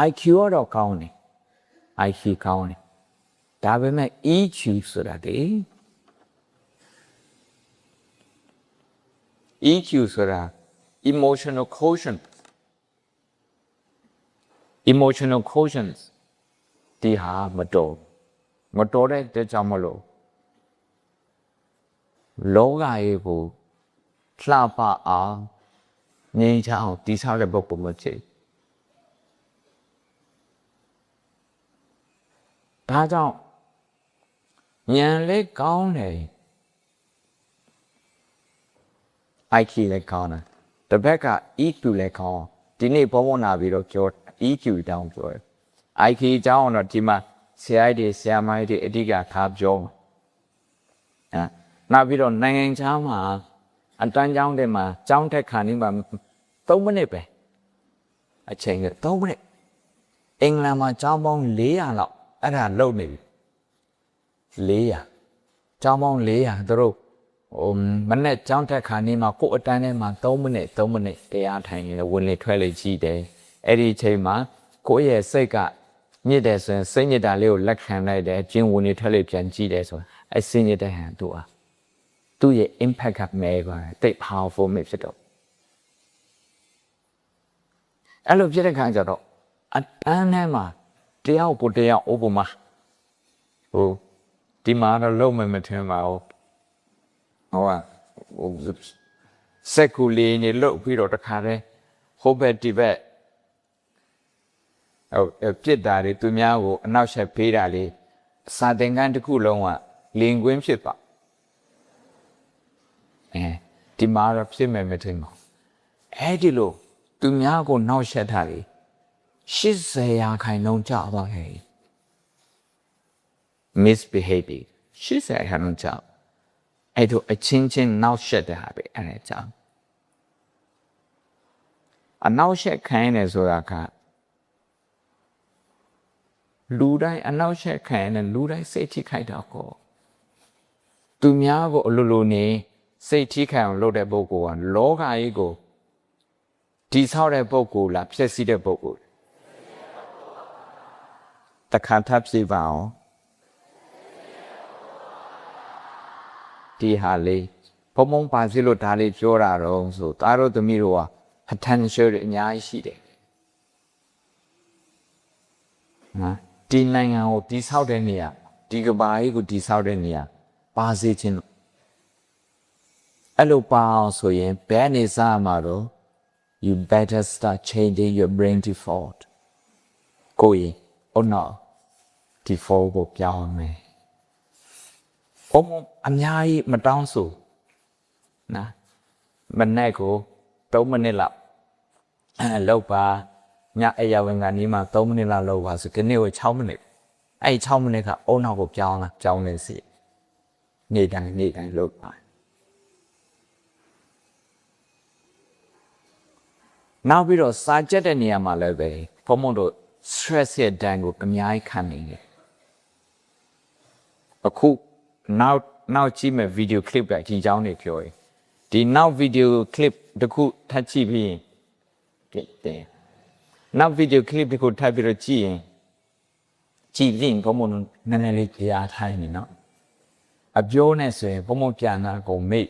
IQ တော့ကောင်းတယ် IQ ကောင်းတယ်ဒါပေမဲ့ EQ ဆိုတာဒီ EQ ဆိုတာ emotional quotient ဒီဟာမတော်တဲ့တဲ့ကြောင့်မလို့လောကကြီးကိုလှပအောင်ငြိမ်းချမ်းအောင်တည်ဆောက်တဲ့ပုဂ္ဂိုလ်မဖြစ်ဒါကြောင့်ဉာဏ်လေးကောင်းတယ် IQ လည်းကောင်းတယ်တစ်ဘက်က EQ လည်းကောင်းဒီနေ့ဘောနာပြီးတော့ပြော EQ တောင်းပြောတယ် IQ တောင်းတော့ဒီမှာဆရာကြီးဆရာမကြီးအဓိကထားပြောနောက်ပြီးတော့နိုင်ငံခြားမှာအတန်းကျောင်းတွေမှာကျောင်းတက်ခါနေမှာ3မိနစ်ပဲအချိန်က3မိနစ်အင်္ဂလန်မှာကျောင်းပေါင်း400လောက်အဲ့ဒါလုံနေပြီ400ကျောင်းပေါင်း400သူတို့မနေ့ကျောင်းတက်ခါနေမှာကိုယ်အတန်းထဲမှာ3မိနစ်တရားထိုင်နေဝင်လေထွက်လေကြည့်တယ်အဲ့ဒီအချိန်မှာကိုယ့်ရဲ့စိတ်ကညစ်တယ်ဆိုရင်စိတ်ညစ်တာလေးကိုလက်ခံလိုက်တယ်ကျင်းဝင်လေထွက်လေပြန်ကြည့်တယ်ဆိုအစင်းညစ်တဲ့ဟန်သူ့ရဲ့ impact ကမဲပါတယ်တိတ် powerful ဖြစ်တော့အဲ့လိုဖြစ်တဲ့ခါကျတော့အတန်းထဲမှာတယောက်ဥပမာဒီမှာတော့လုံးမထင်ပါဘူးစက်ကူလေးနေလို့ပြီးတော့တခါတည်းဟိုဘက်ဒီဘက်ပြစ်တာတွေသူများကိုအနောက်ဆက်ဖေးတာလေးစာသင်ခန်းတစ်ခုလုံးကလင်ကွင်းဖြစ်သွားဒီမှာတော့ဖြစ်မယ်မထင်ပါဘူးအဲ့ဒီလိုသူများကိုနောက်ဆက်တာလေ80%ကြာသွားခဲ့ misbehaving 80%ကြာအဲ့တို့အချင်းချင်းနောက်ဆက်တဲ့ဟာပဲအဲ့ဒါကြာအနောက်ဆက်ခိုင်းနေဆိုတာကလူတိုင်းအနောက်ဆက်ခိုင်းနေလူတိုင်းစိတ်ထိခိုက်တာကိုသူများကိုအလိုလိုနေစိတ်ထိခိုက်အောင်လုပ်တဲ့ပုဂ္ဂိုလ်ကလောကကြီးကိုဒီဆောက်တဲ့ပုဂ္ဂိုလ်လားဖြစ်စီတဲ့ပုဂ္ဂိုလ်တခါထပ်ပြပါအောင်ဒီဟာလေးဘုံပါစီလို့ဒါလေးပြောတာတော့ဆိုသားတို့သမီးတို့က potential တွေအများကြီးရှိတယ်နော်ဒီနိုင်ငံကိုဒီဆောက်တဲ့နေရာဒီကဘာကြီးကိုဒီဆောက်တဲ့နေရာပါစေခြင်းအဲ့လိုပါအောင်ဆိုရင်ဘယ်နေစားမှာတော့ you better start changing your brain default ကိုယ် default ကိုပြောင်းမယ် ဘုံအများကြီးမတောင်းဆိုနော်မနေ့ကို3မိနစ်လောက်လောက်ပါညအရာဝင်ကနေမှ3မိနစ်လောက်လောက်ပါဆိုဒီနေ့ကို6မိနစ်အဲ့6မိနစ်ကအုံနောက်ကိုပြောင်းလာပြောင်းနေစီနေ့တိုင်းလောက်ပါနောက်ပြီးတော့စာကြက်တဲ့နေရာမှာလည်းပဲဘုံတို့ stress ရဲ့ဒဏ်ကိုအများကြီးခံနေတယ်အခုနောက်ကြည့်မဲ့ video clip ပဲဒီကြောင်းနေပြောရင်ဒီနောက် video clip တခုထပ်ကြည့်ပြီးရင်တဲ့နောက် video clip တခုထပ်ပြီးတော့ကြည့်ရင်ကြည့်ရင်ဘုံနည်းနည်းလေးကြားထိုင်းနေနော်အပြောနဲ့ဆိုရင်ဘုံပြန်လာကုန်မေ့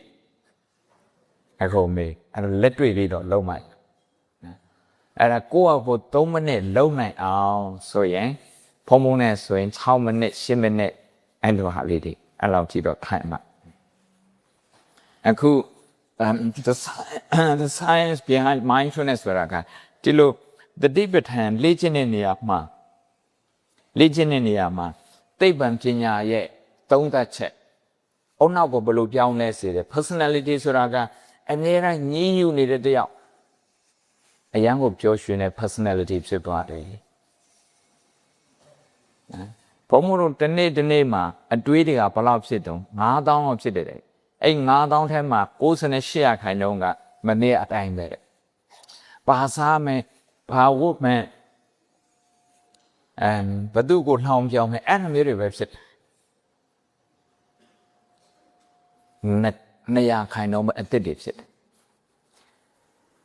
အခုမေ့အဲ့တော့လက်တွေ့လေးတော့လုံးမိုက်အဲ့ဒါကိုယ့်အဖို့3မိနစ်လုံးနိုင်အောင်ဆိုရင်ဘုံနဲ့ဆိုရင်6မိနစ်10မိနစ်အဲ့လိုဟာလေးတွေအဲ့လောက်ကြည့်တော့ခိုင်မှာအခု the science behind mindfulness ဆိုတာကဒီလိုတတိပဋ္ဌာန်လေ့ကျင့်တဲ့နေရာမှာသိပ္ပံပညာရဲ့သုံးသပ်ချက်အုံနောက်ဘယ်လိုပြောင်းလဲစေတယ် personality ဆိုတာကအမြဲတမ်းညှိညူနေတဲ့တယောက်အရန်ကိုပြောရွှင်တဲ့ personality ဖြစ်သွားတယ်ဘုံမလို့တနေ့မှာအတွေးတွေကဘယ်လောက်ဖြစ်တုံး9000လောက်ဖြစ်တယ်အဲ့9000ထဲမှာ98%ခိုင်နှုန်းကမနေ့အတိုင်းပဲဘာစားမယ်ဘာဝတ်မယ်ဘသူကိုလှောင်ပြောင်းမယ်အဲ့လိုမျိုးတွေပဲဖြစ်200ခိုင်နှုန်းပဲအစ်စ်တွေဖြစ်တယ်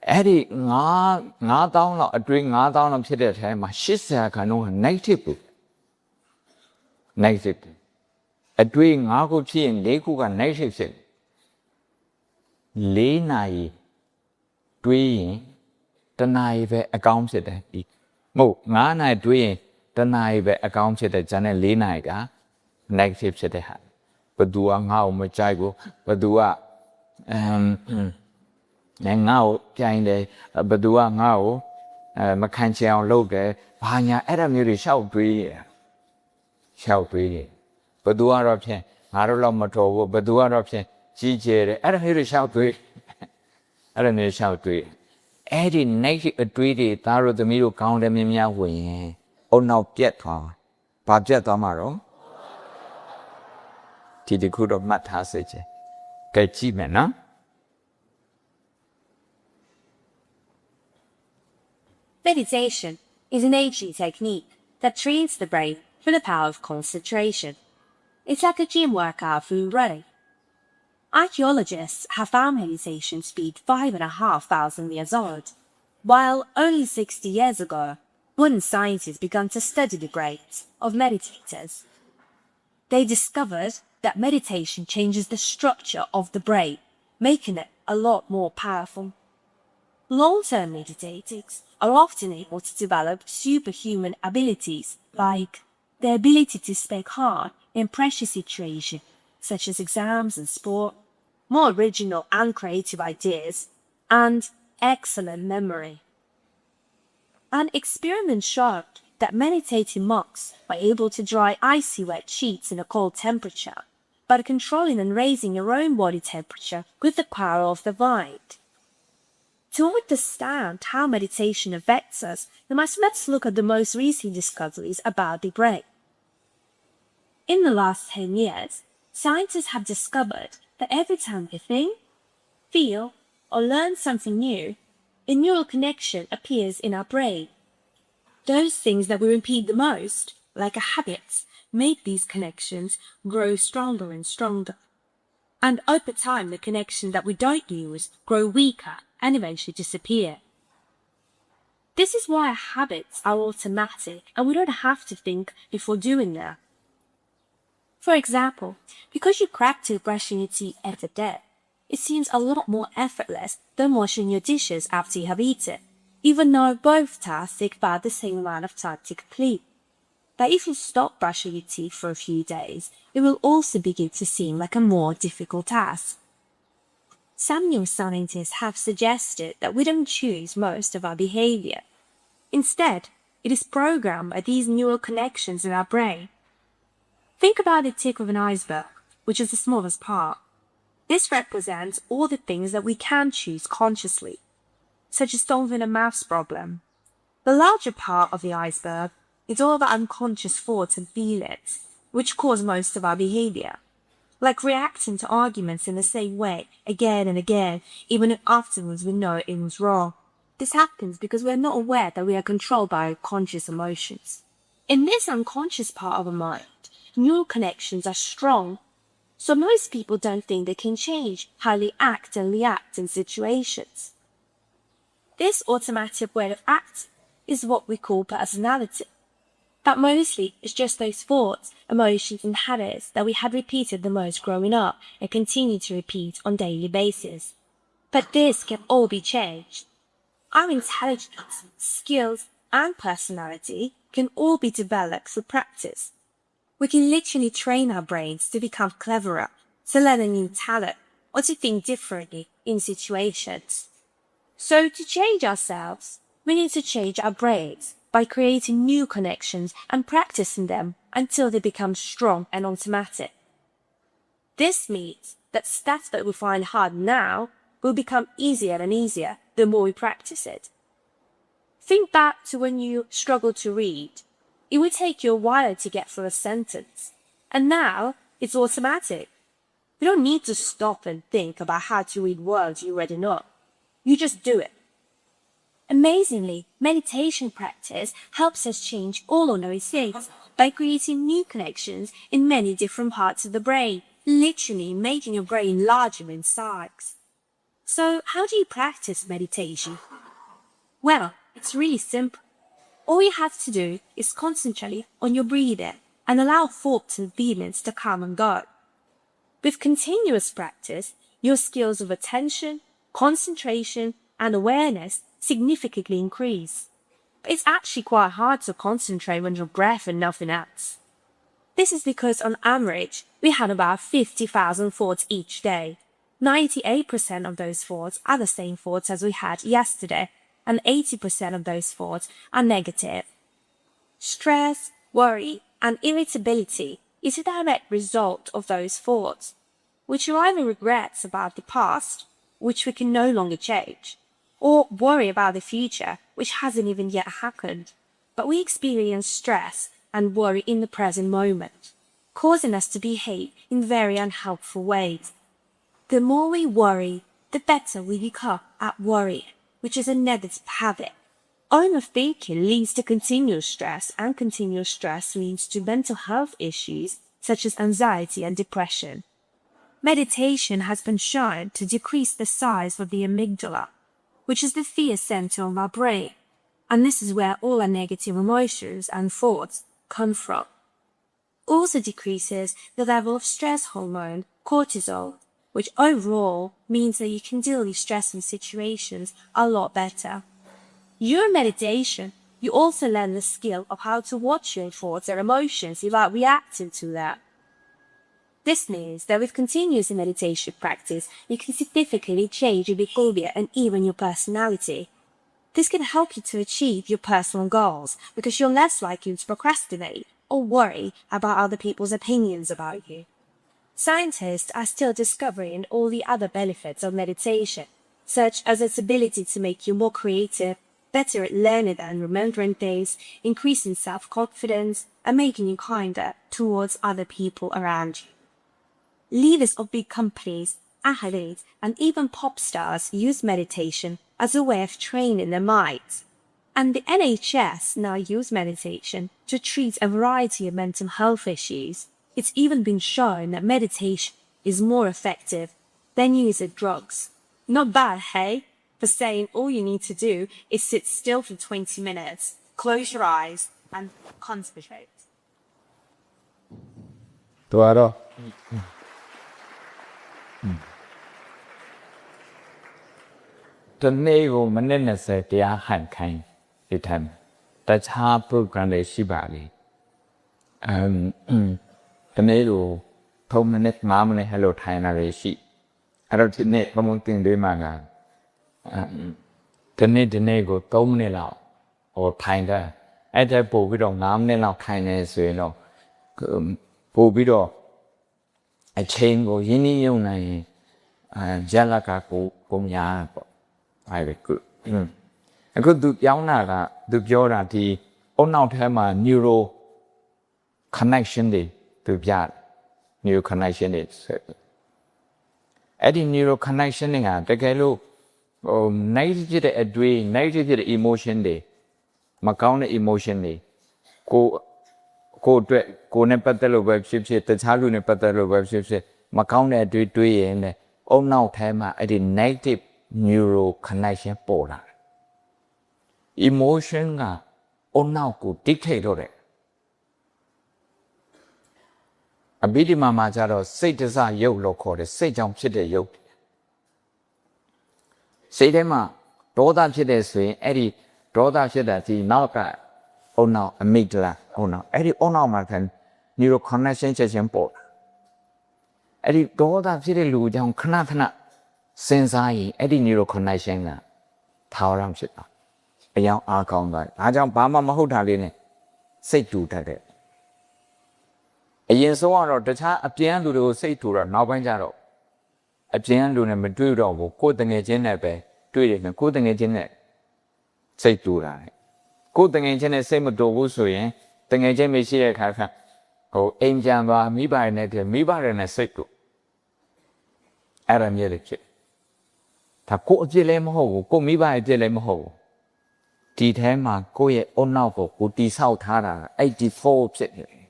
အဲ့ဒီ9000လောက်အတွေး9000လောက်ဖြစ်တဲ့အထဲမှာ80ခိုင်နှုန်းက negative ဘူးnegative အတွေး5ခုဖြစ်ရင်4ခုက negative ဖြစ်4နာရီတွေးရင်တနာရီပဲအကောင်းဖြစ်တယ်မဟုတ်9နာရီတွေးရင်တနာရီပဲအကောင်းဖြစ်တယ်ကျန်တဲ့4နာရီက negative ဖြစ်တဲ့ဟာဘသူကငါ့ကိုမကြိုက်ဘူးဘသူကငါ့ကိုပြိုင်တယ်ဘသူကငါ့ကိုမခံချင်အောင်လုပ်တယ်ဘာညာအဲ့ဒါမျိုးတွေရှောက်တွေးရဘသူကတော့ဖြင့်ငါတို့တော့မတော်ဘူးဘသူကတော့ဖြင့်ကြီးကျယ်တယ်အဲ့ဒါမျိုးတွေရှောက်တွေးအဲ့ဒီ negative အတွေးတွေသားတို့သမီးတို့ကောင်းတယ်များများဝင်ရင်အုံနောက်ပြက်သွားဘာပြက်သွားမှာတော့ဒီတခုတော့မှတ်ထားစေချင်ကြည့်ကြည့်မယ်နော် Meditation is an ancient technique that trains the brain for the power of concentration. It's like a gym workout through running. Archaeologists have found meditation to be 5,500 years old, while only 60 years ago, modern scientists began to study the brains of meditators. They discovered that meditation changes the structure of the brain, making it a lot more powerful. Long-term meditators are often able to develop superhuman abilities like the ability to speak hard in pressure situations such as exams and sport, more original and creative ideas, and excellent memory. An experiment showed that meditating monks were able to dry icy wet sheets in a cold temperature by controlling and raising your own body temperature with the power of the mind. To understand how meditation affects us, let's look at the most recent discoveries about the brain. In the last 10 years, scientists have discovered that every time we think, feel, or learn something new, a neural connection appears in our brain. Those things that we repeat the most, like a habit, make these connections grow stronger and stronger. And over time, the connections that we don't use grow weaker and eventually disappear. This is why habits are automatic and we don't have to think before doing them. For example, because you crack to brushing your teeth every day, it seems a lot more effortless than washing your dishes after you have eaten, even though both tasks take about the same amount of time to complete. But if you stop brushing your teeth for a few days, it will also begin to seem like a more difficult task. Some neuroscientists have suggested that we don't choose most of our behavior. Instead, it is programmed by these neural connections in our brain. Think about the tip of an iceberg. which is the smallest part. This represents all the things that we can choose consciously, such as solving a maths problem. The larger part of the iceberg is all the unconscious thoughts and feelings, which cause most of our behavior, like reacting to arguments in the same way again and again, even if afterwards we know it was wrong. This happens because we are not aware that we are controlled by our conscious emotions. In this unconscious part of our mind, neural connections are strong, so most people don't think they can change how they act and react in situations. This automatic way of acting is what we call personality. That mostly is just those thoughts, emotions and habits that we had repeated the most growing up and continue to repeat on a daily basis. But this can all be changed. Our intelligence, skills and personality can all be developed through practice. We can literally train our brains to become cleverer, to learn a new talent, or to think differently in situations. So to change ourselves, we need to change our brains by creating new connections and practicing them until they become strong and automatic. This means that stuff that we find hard now will become easier and easier the more we practice it. Think back to when you struggled to read. It would take you a while to get through a sentence, and now it's automatic. You don't need to stop and think about how to read words you already know. You just do it. Amazingly, meditation practice helps us change all of those things by creating new connections in many different parts of the brain, literally making your brain larger in size. So, how do you practice meditation? Well, it's really simple. All you have to do is concentrate on your breathing and allow thoughts and feelings to come and go. With continuous practice, your skills of attention, concentration, and awareness significantly increase. But it's actually quite hard to concentrate on your breath and nothing else. This is because on average, we have about 50,000 thoughts each day. 98% of those thoughts are the same thoughts as we had yesterday, and 80% of those thoughts are negative. Stress, worry, and irritability is a direct result of those thoughts, which are either regrets about the past, which we can no longer change, or worry about the future, which hasn't even yet happened. But we experience stress and worry in the present moment, causing us to behave in very unhelpful ways. The more we worry, the better we become at worrying, which is a negative habit. Overthinking leads to continuous stress, and continuous stress leads to mental health issues such as anxiety and depression. Meditation has been shown to decrease the size of the amygdala, which is the fear center of our brain, and this is where all our negative emotions and thoughts come from. Also decreases the level of stress hormone, cortisol, which overall means that you can deal with stressful situations a lot better. During meditation, you also learn the skill of how to watch your thoughts and emotions without reacting to them. This means that with continuous meditation practice, you can significantly change your behavior and even your personality. This can help you to achieve your personal goals because you're less likely to procrastinate or worry about other people's opinions about you. Scientists are still discovering all the other benefits of meditation, such as its ability to make you more creative, better at learning and remembering things, increasing self-confidence, and making you kinder towards other people around you. Leaders of big companies, athletes, and even pop stars use meditation as a way of training their minds. And the NHS now use meditation to treat a variety of mental health issues. It's even been shown that meditation is more effective than using drugs. Not bad, hey? For saying all you need to do is sit still for 20 minutes, close your eyes, and concentrate. တနေ့ကိုမိနစ်20တရားဟန်ခိုင်းဒီထမ်းတခြား program တွေရှိပါလေတနေ့ကို3မိနစ်5မိနစ်ဟဲ့လို့ထိုင်တာတွေရှိအဲ့တော့ဒီနေ့ဘုံတင်တွေးမှာကဒီနေ့ကို3မိနစ်လောက်ဟိုထိုင်တယ်အဲ့ဒါပို့ပြီးတော့5မိနစ်လောက်ထိုင်နေဆိုရင်တော့ပို့ပြီးတော့ အချိန်ကိုရင်းနှီးမြှုပ်နှံရင်ရလကကိုများပေါ့အဲ့ဒါကုအခုသူပြောင်းတာကသူပြောတာဒီအုံနောက်ထဲမှာ neuro connection တွေသူပြတယ် neuro connection တွေအဲ့ဒီ neuro connection တွေကတကယ်လို့negative ဖြစ်တဲ့အတွေ့ negative ဖြစ်တဲ့ emotion တွေမကောင်းတဲ့ emotion တွေကိုအတွက်ကိုနဲ့ပတ်သက်လို့ပဲဖြစ်ဖြစ်တခြားလူနဲ့ပတ်သက်လို့ပဲဖြစ်ဖြစ်မကောင်းတဲ့အတွေ့တွေးရင်လည်းအုံနောက်ထဲမှာအဲ့ဒီ negative neuro connection ပေါ်လာတယ် emotion ကအုံနောက်ကို dictate လုပ်တယ်အဘိဓမ္မာမှာကျတော့စိတ်တစရုပ်လို့ခေါ်တယ်စိတ်ကြောင့်ဖြစ်တဲ့ရုပ်စိတ်ထဲမှာဒေါသဖြစ်တဲ့ဆိုရင်အဲ့ဒီဒေါသဖြစ်တာဒီနောက်ကအုံနောက်အမိဂဒလာအုံနောက်အဲ့ဒီအုံနောက်မှာခံ neuro connection ချက်ချင်းပေါ်လာအဲ့ဒီဒေါသဖြစ်တဲ့လူကြောင့်ခဏစဉ်းစားရင်အဲ့ဒီ neuro connection ကထာဝရဖြစ်တာအယောင်အားကောင်းသွားတယ်ဒါကြောင့်ဘာမှမဟုတ်တာလေးနဲ့စိတ်တူတတ်တယ်အရင်ဆုံးကတော့တခြားအပြန်လူတွေကိုစိတ်တူတော့နောက်ပိုင်းကျတော့အပြန်လူနဲ့မတွေ့တော့ဘူးကိုယ်တငယ်ချင်းနဲ့ပဲတွေ့တယ်ကိုယ်တငယ်ချင်းနဲ့စိတ်တူတာကိုယ်တငယ်ချင်းနဲ့စိတ်မတူဘူးဆိုရင်တငယ်ချင်းမရှိတဲ့အခါအိမ်ပြန်သွားမိဘတွေနဲ့တည်းမိဘတွေနဲ့စိတ်တူအဲ့ဒါမျိုးတွေဖြစ်ဒါကိုယ်အပြစ်လည်းမဟုတ်ဘူးကိုယ်မိဘအပြစ်လည်းမဟုတ်ဘူးဒီထဲမှာကိုယ့်ရဲ့အုံနောက်ကိုတီဆောက်ထားတာ84ဖြစ်နေတယ်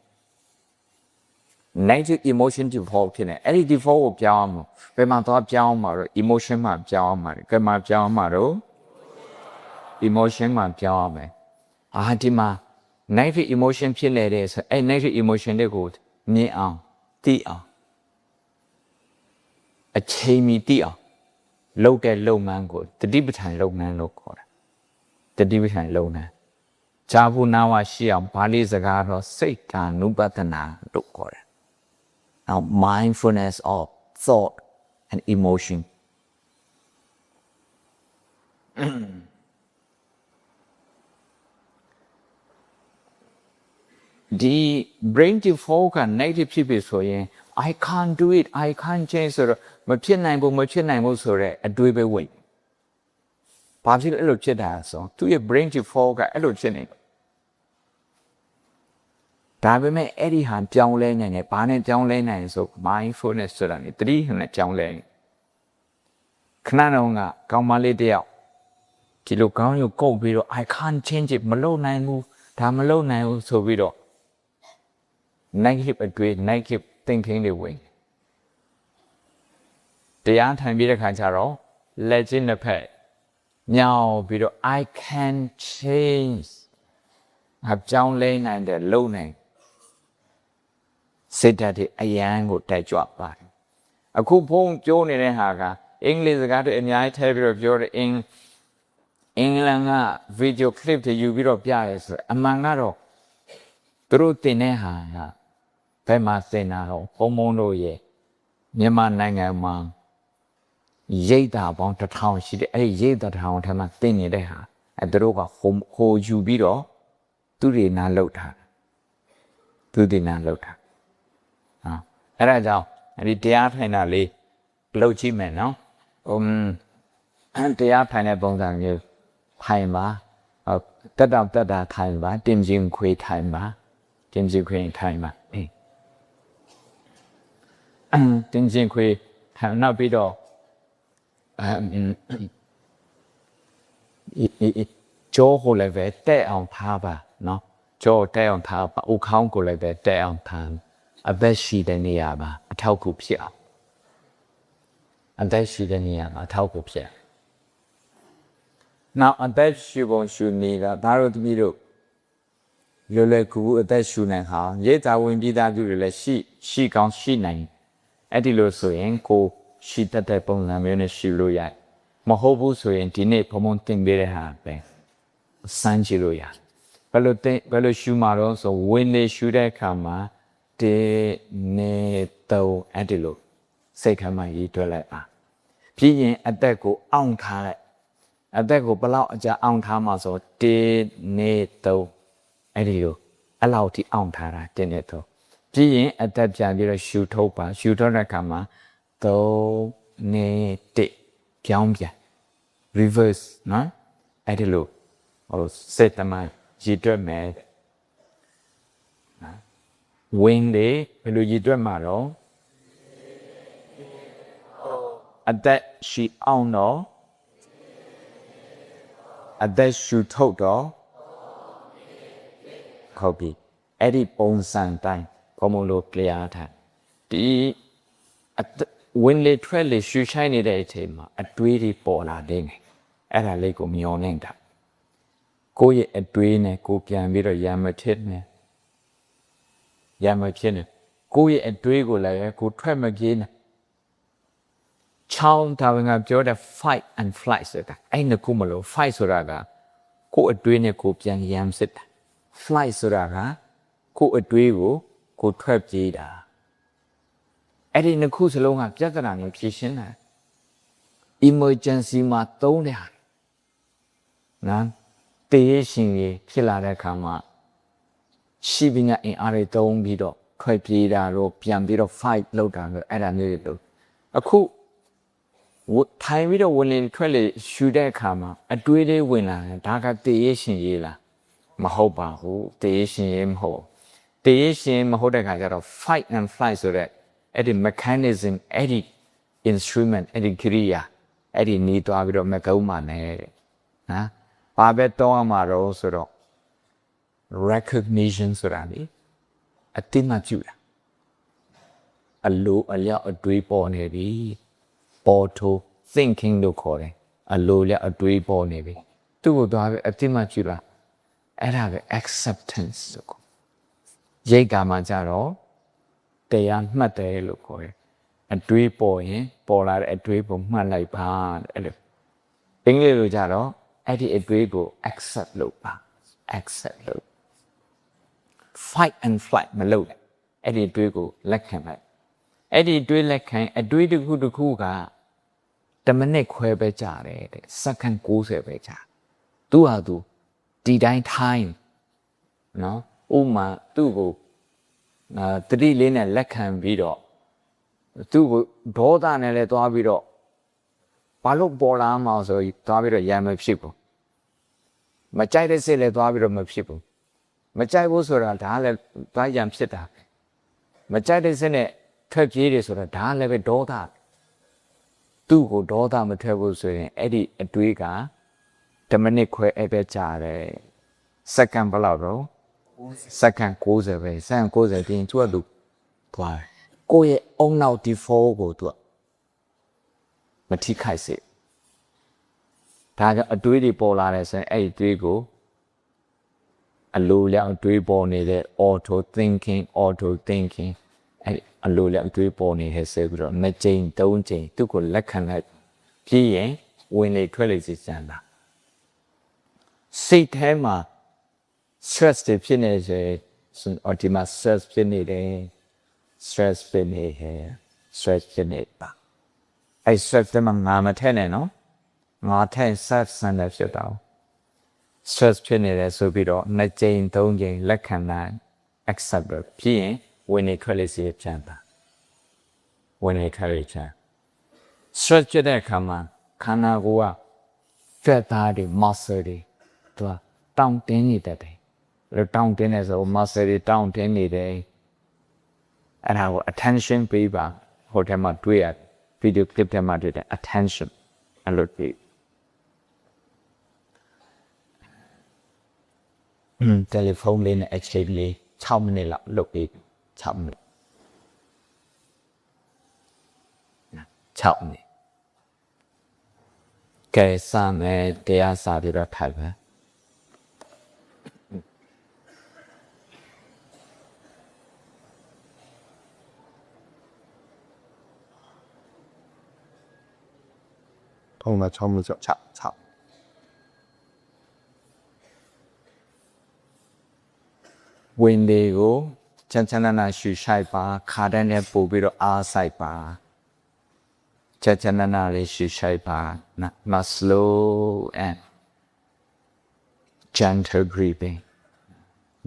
negative emotion default ဖြစ်နေအဲ့ဒီ default ကိုပြောင်းအောင်ဘယ်မှာသွားပြောင်းမှာတော့ emotion မှာပြောင်းအောင်မှာကဲမှာပြောင်းမှာတော့ emotion မှာပြောင်းအောင်မယ်ဒီမှာ negative emotion ဖြစ်နေတဲ့ဆိုအဲ့ negative emotion တွေကိုမြင်အောင်သိအောင်အချိန်မီသိအောင်လုပ်တဲ့လုပ်ငန်းကိုတတိပဋ္ဌာန်လုပ်ငန်းလို့ခေါ်တာတတိပဋ္ဌာန်လုပ်ငန်းဂျာဘူးနာဝရှိအောင်ဘာလေးစကားတော့စိတ်ဓာနုပဒနာလို့ခေါ်တယ်Now, mindfulness of thought and emotion. ဒီ brain default က negative ဖြစ်ပြီဆိုရင် I can't do it, I can't change ဆိုတော့မဖြစ်နိုင်ဘူးဆိုတော့အတွေးပဲဝင်ဘာဖြစ်လို့အဲ့လိုဖြစ်တာဆိုသူရဲ့ brain default ကအဲ့လိုဖြစ်နေဒါပေမဲ့အဲ့ဒီဟာပြောင်းလဲနိုင်တယ်ဘာနဲ့ပြောင်းလဲနိုင်ဆို mindfulness ဆိုတာနေတတိနဲ့ပြောင်းလဲခဏတော့ကကောင်းမလေးတယောက်ဒီလိုကောင်းရုပ်ကုတ်ပြီးတော့ I can't change it မလုပ်နိုင်ဘူးဒါမလုပ်နိုင်ဘူးဆိုပြီးတော့ negative အတွေး negative thinking တွေဝင်တရားထိုင်ပြီးတဲ့ခါကျတော့လက်ချင်းတစ်ဖက်ညောင်းပြီးတော့ I can change အပြောင်းလဲနိုင်တယ်လုပ်နိုင်စိတ်ဓာတ်တွေအယံကိုတိုက်ကြွပါတယ်အခုဖုန်းပြောနေတဲ့ဟာကအင်္ဂလိပ်စကားတွေအများကြီးထည့်ပြီးတော့ပြောတယ်အင်္ဂလန်က video clip တွေယူပြီးတော့ပြရဲဆိုအမှန်ကတော့သူတို့တင်တဲ့ဟာကဘယ်မှာသင်တာဟောဘုံတို့ရဲ့မြန်မာနိုင်ငံမှာရိတ်တာပေါင်း1000ရှိတယ်အဲ့ဒီရိတ်တာ1000ထဲမှာသင်နေတဲ့ဟာသူတို့ကဟိုယူပြီးတော့သူတွေနာလောက်တာသူတွေနာလောက်တာအဲ့ဒါကြောင့်ဒီတရားထိုင်တာလေးလုပ်ကြည့်မယ်နော်တရားထိုင်တဲ့ပုံစံမျိုးထိုင်ပါတက်တာထိုင်ပါတင်ချင်းခွေထိုင်ပါတင်ချင်းခွေထိုင်ပါတင်ချင်းခွေထိုင်နောက်ပြီးတော့ကြောကိုလည်းပဲတက်အောင်ထားပါနော်ကြောတက်အောင်ထားပါဥခေါင်းကိုလည်းပဲတက်အောင်ထားအသက်ရှိတဲ့နေရာမှာအထောက်အကူဖြစ်အောင်အသက်ရှိတဲ့နေရာမှာအထောက်အကူဖြစ်အောင်နောက်အသက်ရှိပုံရှိနေတာဒါတို့တမီးတို့လွယ်ကူအသက်ရှိနိုင်ဟာရေးတာဝင်ပြီးသားသူတွေလည်းရှိကောင်းရှိနိုင်အဲ့ဒီလိုဆိုရင်ကိုရှိတတ်တဲ့ပုံစံမျိုးနဲ့ရှိလို့ရတယ်မဟုတ်ဘူးဆိုရင်ဒီနေ့ဘုံတင်ပေးတဲ့ဟာပဲစမ်းကြည့်လို့ရတယ်ဘယ်လိုရှုမှာတော့ဆိုဝင်နေရှုတဲ့အခါမှာတေနေတော့အဲ့ဒီလိုစိတ်ခမ်းမှရေးတွက်လိုက်ပါပြီးရင်အသက်ကိုအောင့်ထားလိုက်အသက်ကိုဘလောက်အကြာအောင့်ထားမှာဆိုတေနေတော့အဲ့ဒီလိုအဲ့လောက်ထိအောင့်ထားတာတင်းနေတော့ ပြီးရင်အသက်ပြန်ပြီးတော့ရှူထုတ်ပါရှူထုတ်တဲ့အခါမှာ3 2 1ပြောင်းပြန် reverse နော်အဲ့ဒီလိုဟိုစက်တမန်ရည်တွက်မယ်နော်ဝင်လေဘယ်လိုရည်တွက်မှာတော့အသက်ရှိအောင်တော့အသက်ရှူထုတ်တော့ဟုတ်ပြီအဲ့ဒီပုံစံတိုင်းဘုံမလို့ clear ထားဒီဝင်လေထွက်လေရှူရှိုင်းနေတဲ့အချိန်မှာအတွေးတွေပေါ်လာတယ်အဲ့ဒါလေးကိုမျောနေတာကိုယ့်ရဲ့အတွေးနဲ့ကိုပြန်ပြီးတော့ရံမဖြစ်နဲ့ရံမဖြစ်နဲ့ကိုယ့်ရဲ့အတွေးကိုလည်းကိုထွက်မပြေးနဲ့ချောင်းတာဝင်ကပြောတဲ့ fight and flight ဆိုတာအဲ့နှစ်ခုမလို့ fight ဆိုတာကကိုယ့်အတွေးနဲ့ကိုပြန်ရံစစ်တာ flight ဆိုတာကကိုယ့်အတွေးကိုကိုထွက်ပြေးတာအဲ့ဒီနှစ်ခုစလုံးကပြဿနာမျိုးဖြေရှင်းတာ emergency မှာသုံးတယ်နော်တေးရှင်ကြီးဖြစ်လာတဲ့အခါမှာရှိပြီးငါအင်အားတွေသုံးပြီးတော့ထွက်ပြေးတာတော့ပြန်ပြီးတော့ fight လုပ်တာတော့အဲ့ဒါမျိုးတွေလို့အခုထိုင်ပြီးတော့ဝင်လေထွက်လေရှူတဲ့အခါမှာအတွေးလေးဝင်လာတယ်ဒါကတေးရှင်ကြီးလားမဟုတ်ပါဘူးတေးရှင်ကြီးမဟုတ်တေးရှင်မဟုတ်တဲ့ခါကျတော့ fight and flight ဆိုတဲ့အဲ့ဒီ mechanism အဲ့ဒီ instrument အဲ့ဒီ kriya အဲ့ဒီနေသွားပြီးတော့မကုန်းမှနဲ့နော်ဘာပဲတောင်းရမှာတော့ဆိုတော့ recognition ဆိုတာလေအတိမပြုတာအလိုအလျောက်အတွေးပေါ်နေပြီပေါ်ထိုး thinking လို့ခေါ်တယ်အလိုလျောက်အတွေးပေါ်နေပြီသူ့ကိုသွားပြီးအတိမပြုတာအဲ့ဒါပဲ acceptance ဆိုကိုရိတ်ကာမှာကြတော့တရားမှတ်တယ်လို့ခေါ်တယ်အတွေးပေါ်ရင်ပေါ်လာတဲ့အတွေးကိုမှတ်လိုက်ပါအဲ့လိုအင်္ဂလိပ်လိုကြတော့အဲ့ဒီအတွေးကို accept လုပ်ပါ accept လုပ် fight and flight မလုပ်နဲ့အဲ့ဒီအတွေးကိုလက်ခံလိုက်အဲ့ဒီအတွေးလက်ခံအတွေးတစ်ခုတစ်ခုက10မိနစ်ခွဲပဲကြာတယ်တဲ့စက္ကန့်60ပဲကြာသူ့ဟာသူဒီတိုင်းထိုင်းနော်ဥမာသူ့ကိုတတိလေးနဲ့လက်ခံပြီးတော့သူ့ကိုဒေါသနဲ့လည်းသွားပြီးတော့ဘာလို့ပေါ်လာမှာဆိုပြီးသွားပြီးတော့ရံမဖြစ်ဘူးမကြိုက်တဲ့စိတ်လည်းသွားပြီးတော့မဖြစ်ဘူးမကြိုက်ဘူးဆိုတာဒါလည်းသွားရံဖြစ်တာမကြိုက်တဲ့စိတ်နဲ့ထွက်ပြေးတယ်ဆိုတာဒါလည်းပဲဒေါသသူ့ကိုဒေါသမထွက်ဘူးဆိုရင်အဲ့ဒီအတွေးက10မိနစ်ခွဲအဲ့ပဲကြာတယ်စက္ကန့်ဘယ်လောက်တော့စက္ကန့်60ပဲစက္ကန့်60ပြင်သူ့အတူသွားကိုယ့်ရဲ့အုံနောက် default ကိုသူကမထိခိုက်စေဒါကြောင့်အတွေးတွေပေါ်လာတယ်ဆိုရင်အဲ့ဒီအတွေးကိုအလိုလျောက်အတွေးပေါ်နေတဲ့ auto thinking အဲ့ဒီအလိုလျောက်အတွေးပေါ်နေတဲ့ဆိုပြီးတော့2ကြိမ်3ကြိမ်သူ့ကိုလက်ခံလိုက်ပြီးရင်ဝင်လေထွက်လေစီစံတာစိတ်ထဲမှာ stress တွေဖြစ်နေစေအော်ဒီမှာ stress ဖြစ်နေတယ် stress ဖြစ်နေဟဲ့ stress ဖြစ်နေပါအဲ့ stress တွေမှာငါမထက်နဲ့နော်ငါထက် stress ဆန်တယ်ဖြစ်တော့ stress ဖြစ်နေတယ်ဆိုပြီးတော့2ကြိမ်3ကြိမ်လက်ခံလိုက် accept ပြီးရင်ဝင်နေထွက်လေစီပြန်တာဝင်နေထွက်လေချာ stress ဖြစ်တဲ့အခါမှာခန္ဓာကိုယ်က fat သားတွေ muscle တွေသူကတောင့်တင်းနေတတ်တယ်တောင့်တင်းနေဆို muscle တွေတောင့်တင်းနေတယ်အဲ့ဒါကို attention ပေးပါဟိုထဲမှာတွေ့ရ video clip ထဲမှာတွေ့တဲ့ attention အဲ့လိုပေးတယ်လီဖုန်းလေးနဲ့အချိန်လေး6မိနစ်လောက်လုပ်ပြီး6မိနစ်6မိနစ်ကဲစမယ်တရားစာပြီးတော့ထိုင်ပဲထုံးတာ6မိနစ်6ဝင်လေကိုချမ်းချမ်းနာရှူရှိုက်ပါခါတန်းနဲ့ပို့ပြီးတော့အားဆိုင်ပါချမ်းချမ်းနာလေးရှူရှိုက်ပါမ slow and gentle breathing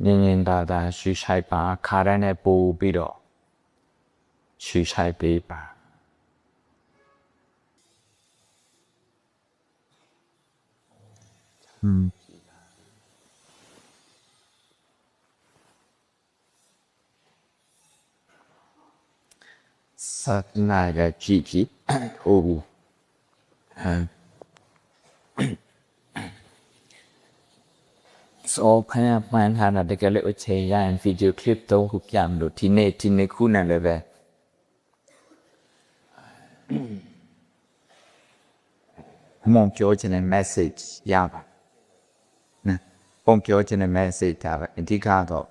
ညင်ညင်သာသာရှူဆိုင်ပါခါရမ်းနဲ့ပို့ပြီးတော့ရှူဆိုင်ပေးပါစက်နာကကြည့်ကြည့်ဟိုဘူးစောဖန်မှန်ထားတဲ့ကလေးအချိန်ရရင်ဗီဒီယိုကလစ်တော့ခုပြမလို့ဒီနေ့ခုနဲ့လည်းပဲမုံပြောချင်တဲ့ message ရပါနော်ပုံပြောချင်တဲ့ message ဒါပဲအဓိကတော့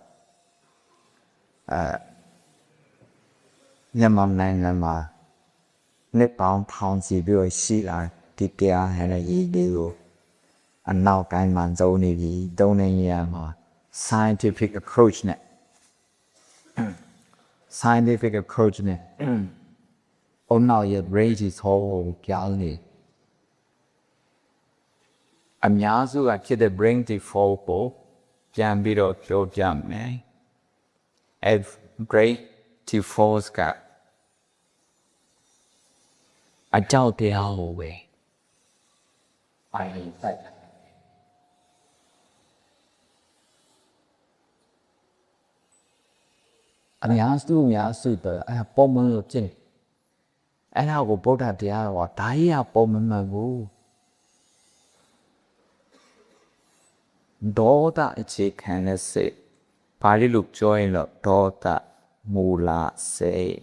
မြန်မာနိုင်ငံမှာနှစ်ပေါင်းထောင်ချီပြီးရှိလာဒီတရားဟဲ့လေဒီကိုအနောက်တိုင်းမှာသုံးနေပြီသုံးနေရမှာ scientific approach နဲ့ scientific approach နဲ့အနောက်ရဲ့ brain ကြီးသောပြောင်းနေအများစုကဖြစ်တဲ့ brain default ကိုပြန်ပြီးတော့ပြောပြမယ်အဲ brain default ကအကြောက်တရားဟိုပဲအိုင်စိုက်အများစုတော့အဲပုံမှန်လို့ကျင့်အဲ့ဒါကိုဗုဒ္ဓတရားတော်ဒါကြီးကပုံမှန်မှန်ဘူးဒေါသအခြေခံတဲ့စိတ်ဘာလို့ပြောရင်တော့ဒေါသမူလစိတ်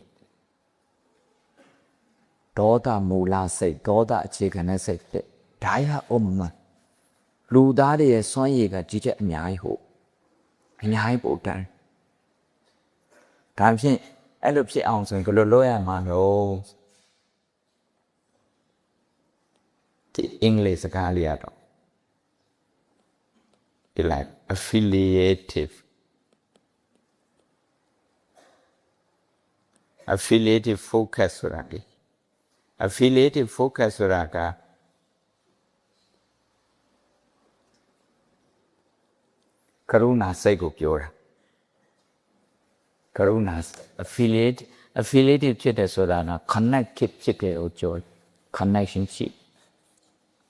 ဒေါသမူလစိတ်ဒေါသအခြေခံတဲ့စိတ်ဖြစ်ဒါရအုံးမလူသားတွေရဲ့စွမ်းရည်ကကြီးချက်အများကြီးဟုတ်အများကြီးပို့တန်းဒါဖြင့်အဲ့လိုဖြစ်အောင်ဆိုရင်ဘယ်လိုလုပ်ရမှာလို့ဒီအင်္ဂလိပ်စကားလေးရတော့ဒီ like affiliative focus ဆိုတာလေ affiliative focus ဆိုတာကကရုဏာစိတ်ကိုပြောတာကရုဏာ affiliative ဖြစ်တယ်ဆိုတာက connected ဖြစ်တယ်ကိုပြော connection ရှိ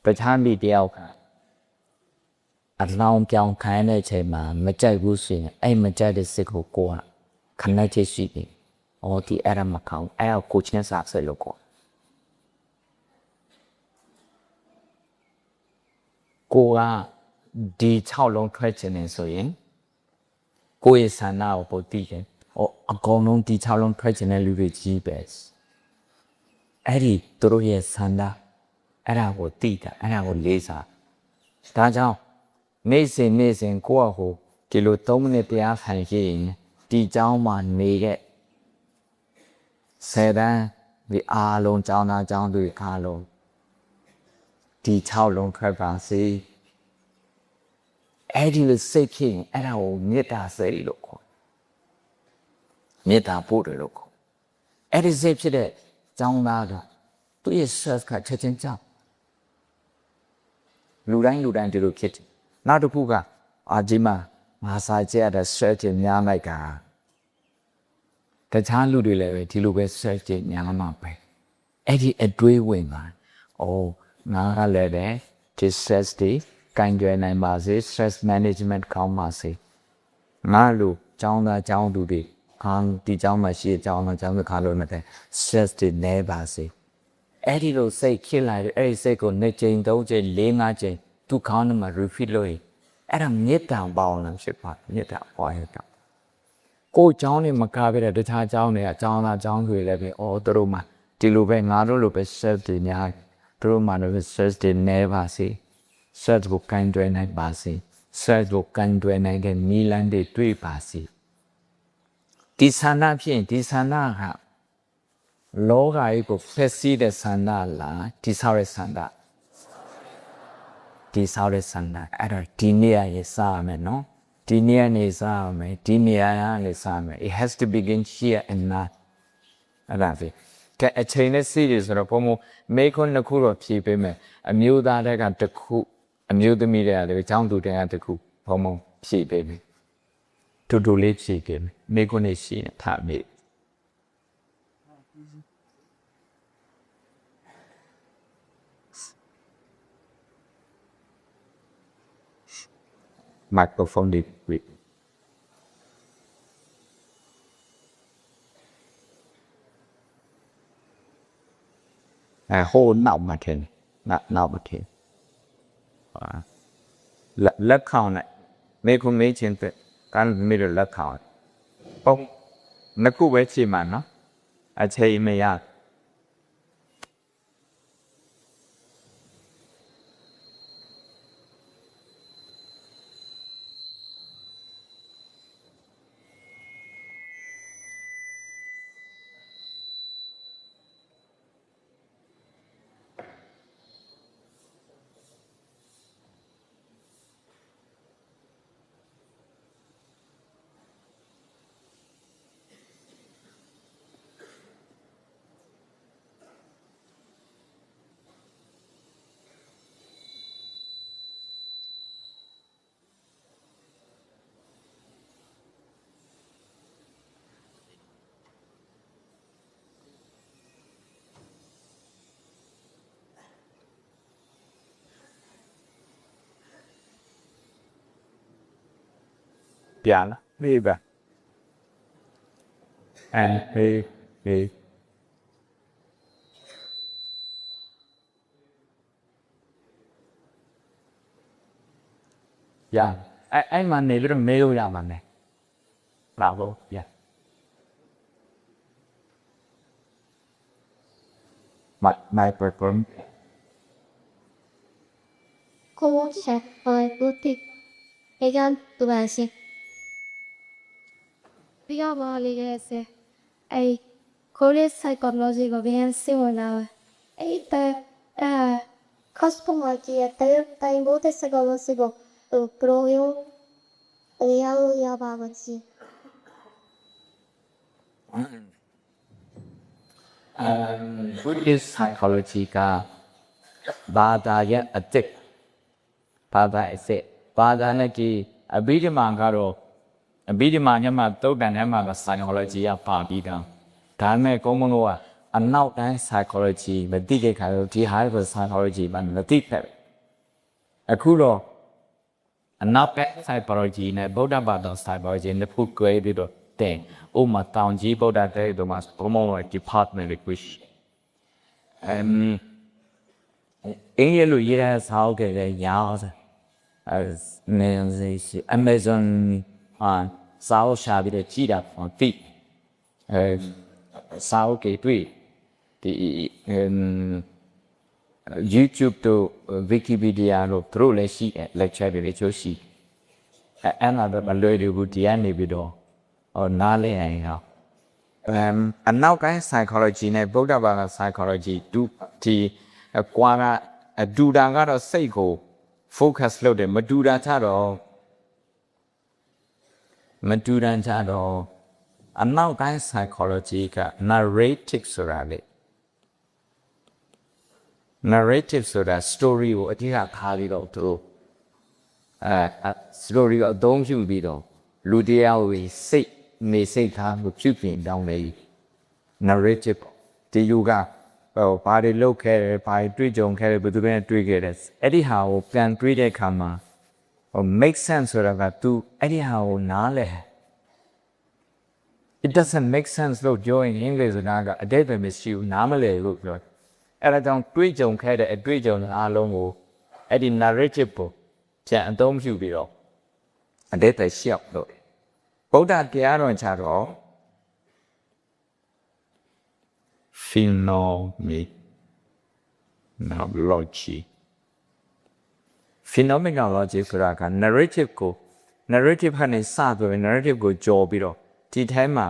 ပဋ္ဌာန်းဒီတယောက်ကအလောင်းပြောင်းခိုင်းတဲ့အချိန်မှာမကြိုက်ဘူးဆိုရင်အဲ့မကြိုက်တဲ့စိတ်ကိုကိုယ်က connected ရှိတယ်။အော်ဒီအဲ့ဒါမကောင်းအဲ့ကိုကိုချင်းစားဆက်လို့ကိုကဒီ6လုံးထွက်ချင်နေဆိုရင်ကိုယ့်ရဲ့ဆန္ဒကိုပိုသိတယ်။အကောင်လုံးဒီ6လုံးထွက်ချင်တဲ့လူတွေကြီးပဲ။အဲ့ဒီသူတို့ရဲ့ဆန္ဒအဲ့ဒါကိုသိတာအဲ့ဒါကိုလေးစားဒါကြောင့်နေ့စဉ်ကိုယ့်အဟိုဒီလို3မိနစ်တရားခံရင်ဒီเจ้าမှာနေတဲ့10တန်းဒီအားလုံးเจ้าသားเจ้าတွေအားလုံးဒီ6လုံးထွက်ပါစေအဲ့ဒီလိုစိတ်ဖြစ်ရင်အဲ့ဒါကိုမေတ္တာစိတ်လို့ခေါ်မေတ္တာပို့တယ်လို့ခေါ်အဲ့ဒီစိတ်ဖြစ်တဲ့เจ้าသားကသူ့ရဲ့ stress ကချက်ချင်းကြောက်လူတိုင်းဒီလိုဖြစ်တယ်နောက်တစ်ခုကအာဒီမှာငါစာကြရတဲ့ stress တွေများလိုက်တာတခြားလူတွေလည်းပဲဒီလိုပဲ stress တွေများမှာပဲအဲ့ဒီအတွေးဝင်မှာငါကလည်းပဲဒီ stress တွေကင်တွယ်နိုင်ပါစေ stress management ကောင်းပါစေငါလူကျောင်းသားကျောင်းသူတွေဒီကျောင်းမှာရှိတဲ့ကျောင်းသားကျောင်းသူခါလို့မတဲ့ stress တွေနည်းပါစေအဲ့ဒီလိုစိတ်ဖြစ်လာတယ်အဲ့ဒီစိတ်ကို2ချိန်3ချိန်4 5ချိန်သူခေါင်းထဲမှာ repeat လုပ်ရင်အဲ့ဒါမေတ္တာပေါင်းလို့ဖြစ်ပါမေတ္တာပွားရတာကိုယ်ကျောင်းနေမကားပဲတခြားကျောင်းတွေကကျောင်းသားကျောင်းတွေလည်းပဲသူတို့မှဒီလိုပဲငါတို့လိုပဲ stress တွေများသူတို့မှလည်း stress တွေနည်းပါစေ stress ကိုကန်တွယ်နိုင်ပါစေ stress ကိုကန်တွယ်နိုင်တဲ့နည်းလမ်းတွေတွေ့ပါစေဒီဆန္ဒဖြစ်ရင်ဒီဆန္ဒကလောကကြီးကိုဖျက်ဆီးတဲ့ဆန္ဒလားဒီဆောက်တဲ့ဆန္ဒဒီဆောက်တဲ့ဆန္ဒအဲ့တော့ဒီနေ့ရစားရမယ်နော်ဒီနေ့ကနေစားရမယ်ဒီနေ့ရကနေစားရမယ် it has to begin here and now အဲ့ဒါပဲကဲအချိန်နဲ့စီးရဆိုတော့ဘုံမေခွန်းတစ်ခုတော့ဖြည့်ပေးမယ်အမျိုးသားတွေကတစ်ခုအမျိုးသမီးတွေကလည်းចောင်းသူတွေကတစ်ခုဘုံဖြည့်ပေးမယ် တူတူလေးဖြေခဲ့မိကုနေရှိနေထားမိမိုက်ခရိုဖုန်းဒီဝိဟိုနောက်မှာထင်နောက်မှာထင်လက်ခေါင်းနဲ့မေခုမေးချင်းတဲ့ကန်မီရလက်ခေါင်းပုံနှစ်ခုပဲချိန်မှာနော်အချိန်မရပြန်လာမေးပါမေးရအဲ့မှာနေလို့မေးလို့ရမှာနဲ့လာဖို့ရမိုက်ပကွန် ¿Cómo se puede útil? Ella tuvo así. Vía vale ese. Ay, ¿cuál es el psicológico bien similar? Ay, cosmología, hay muchos psicológicos, pero yo ya va a decir. Buddhist psychology ကဘာသာရဲ့အစ်စ်ဘာသာအစ်စ်ဘာသာနဲ့ဒီအဘိဓမ္မာကတော့အဘိဓမ္မာညမှာသုတ်တန်ထဲမှာက psychology ကပါပြီးတာဒါမဲ့ကုန်းမလို့ကအနောက်တိုင်း psychology မသိတဲ့ခါတော့ဒီဟာက psychology မှမသိခဲ့အခုတော့အနောက်ဘက် psychology နဲ့ဗုဒ္ဓဘာသာ psychology နဲ့ဖုတ်ကွဲပြီးတော့တဲ့ဥမာတောင်ကြီးဗုဒ္ဓတဲ့တို့မှာဘုံမော department ကိုအင်းရလို့ရေးတဲ့စာအုပ်တွေလည်းညာတယ်နေစီ Amazon စာအုပ်ရှာပြီးတော့ကြည့်တာပေါ့တိစာအုပ်တွေတွေ့ဒီ YouTube တို့ Wikipedia တို့သူတို့လည်းရှိတယ် lecture တွေချိုးရှိအဲ့နာတော့မလွယ်ဘူးဒီကနေပြီးတော့နားလည်ရင်တော့အနောက်တိုင်း psychology နဲ့ဗုဒ္ဓဘာသာ psychology ဒီကွာကအဒူတာကတော့စိတ်ကို focus လုပ်တယ်မတူတာကြတော့အနောက်တိုင်း psychology က narrative ဆိုတာလေ narrative ဆိုတာ story ကိုအဓိကထားပြီးတော့သူstory ကိုအသုံးပြုပြီးတော့လူတရားကိုစိတ်ထားမှုပြုပြင်တောင်းလေ narrative ဒီယူကဘာတွေလုပ်ခဲ့တယ်ဘာတွေတွေ့ကြုံခဲ့တယ်ဘယ်သူပဲတွေ့ခဲ့တယ်အဲ့ဒီဟာကိုပြန်တွေးတဲ့အခါမှာmake sense ဆိုတာက तू အဲ့ဒီဟာကိုနားလဲ it doesn't make sense လို့ပြောရင်အင်္ဂလိပ်စကားကအတိတ်ပဲမရှိဘူးနားမလည်လို့ပြောအဲ့ဒါကြောင့်တွေးကြုံခဲ့တဲ့အတွေ့အကြုံအားလုံးကိုအဲ့ဒီ narrative ကိုပြန်အသုံးပြုပြီးတော့အတိတ်ပဲရှောက်လို့ဗုဒ္ဓတရားတော်ချတော့ phenomenology ဆိုတာက narrative ကနေစပြီး narrative ကိုကြော်ပြီးတော့ဒီထဲမှာ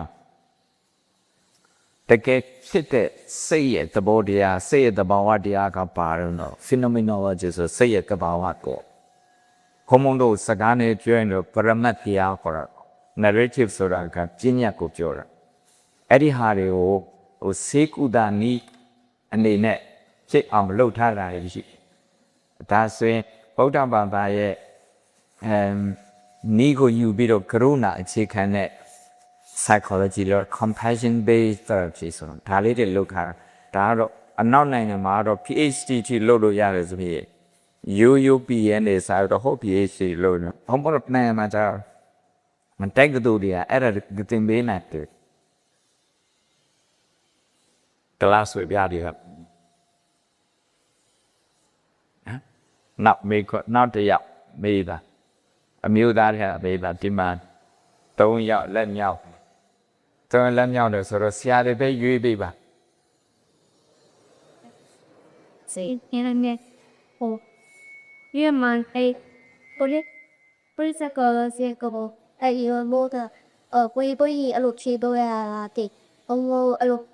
တကယ်ဖြစ်တဲ့စိတ်ရဲ့သဘောတရားစိတ်ရဲ့သဘာဝတရားကပါတော့ phenomenology ဆိုစိတ်ရဲ့သဘာဝကိုဘုံဘုံတို့စကားနဲ့ပြောရင်တော့ပရမတ်တရားခေါ်တာ narrative ဆိုတာကပညာကိုပြောတာအဲ့ဒီဟာတွေကိုစေကုသနီးအနေနဲ့ဖြစ်အောင်လုပ်ထားတာရှိဒါဆိုရင်ဗုဒ္ဓဘာသာရဲ့ နီးကိုယူပြီးတော့ကရုဏာအခြေခံတဲ့ psychology လို့ compassion based therapy ဆိုတော့ဒါလေးတွေလုပ်ခါဒါကတော့အနောက်နိုင်ငံမှာတော့ PhD ထိလုပ်လို့ရတယ်ဆိုပြီး UUPN နေစားတော့ဟုတ် PhD လို့နော်ဘုံဘောနိုင်မှာကြာမတိုက်ကတူတွေကအဲ့ဒါတင်ပေးနေတယ်ကလပ်ဆွေပြတယ်ครับနောက်မေကနောက်တစ်ယောက်မေးတာအမျိုးသားတွေကမေးတာဒီမှာ3ယောက်လက်မြောက်3လက်မြောက်တယ်ဆိုတော့ဆရာတွေပဲရွေးပေးပါ Say, internet, oh, you man, hey, police psychology, go, hey, your motor, we, a look cheap, a tick, oh, a look,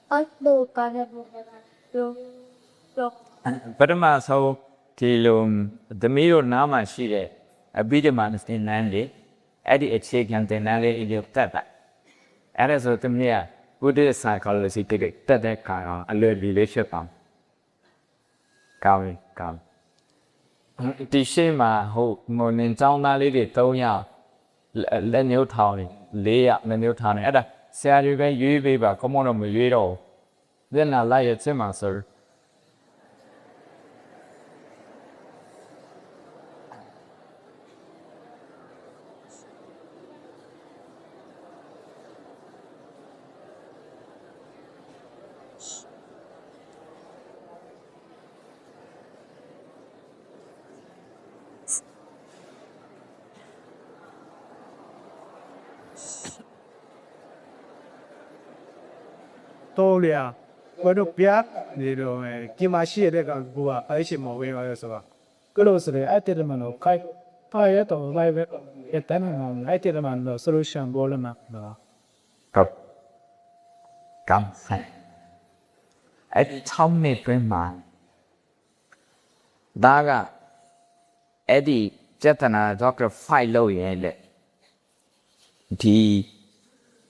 I look, I have, look, ပထမဆုံးဒီလိုသမီးတို့နားမှာရှိတဲ့အဘိဓမ္မာသင်တန်းလေးအဲ့ဒီအခြေခံသင်တန်းလေးအရင်တက်တာအဲ့ဒါဆိုသမီးက Buddhist psychology တက်တဲ့ခါအလွယ်လေးဖြစ်ပါကောင်းဒီရှေ့မှာဟုတ်မနင်ကျောင်းသားလေးတွေ3ယောက်လက်ညှိုးထောင်းနေ4ယောက်လက်ညှိုးထောင်းနေအဲ့ဒါဆရာတွေပဲရွေးပေးပါကောမတော့မရွေးတော့ဘူးညလိုက်ရချင်းမှာဆို多了，我都别那种起码写那个我啊，而且冇为我是吧？嗰老师咧，一啲人咯，開一度來嘅，一等人一啲人咯，solution 過啦嘛，係嘛？ ဟုတ်ကောင်းဆိုင်အဲ့ဒီ6နှစ်တွင်းမှာဒါကအဲ့ဒီစက်တနာဒေါက်တာ5လို့ရဲလေဒီ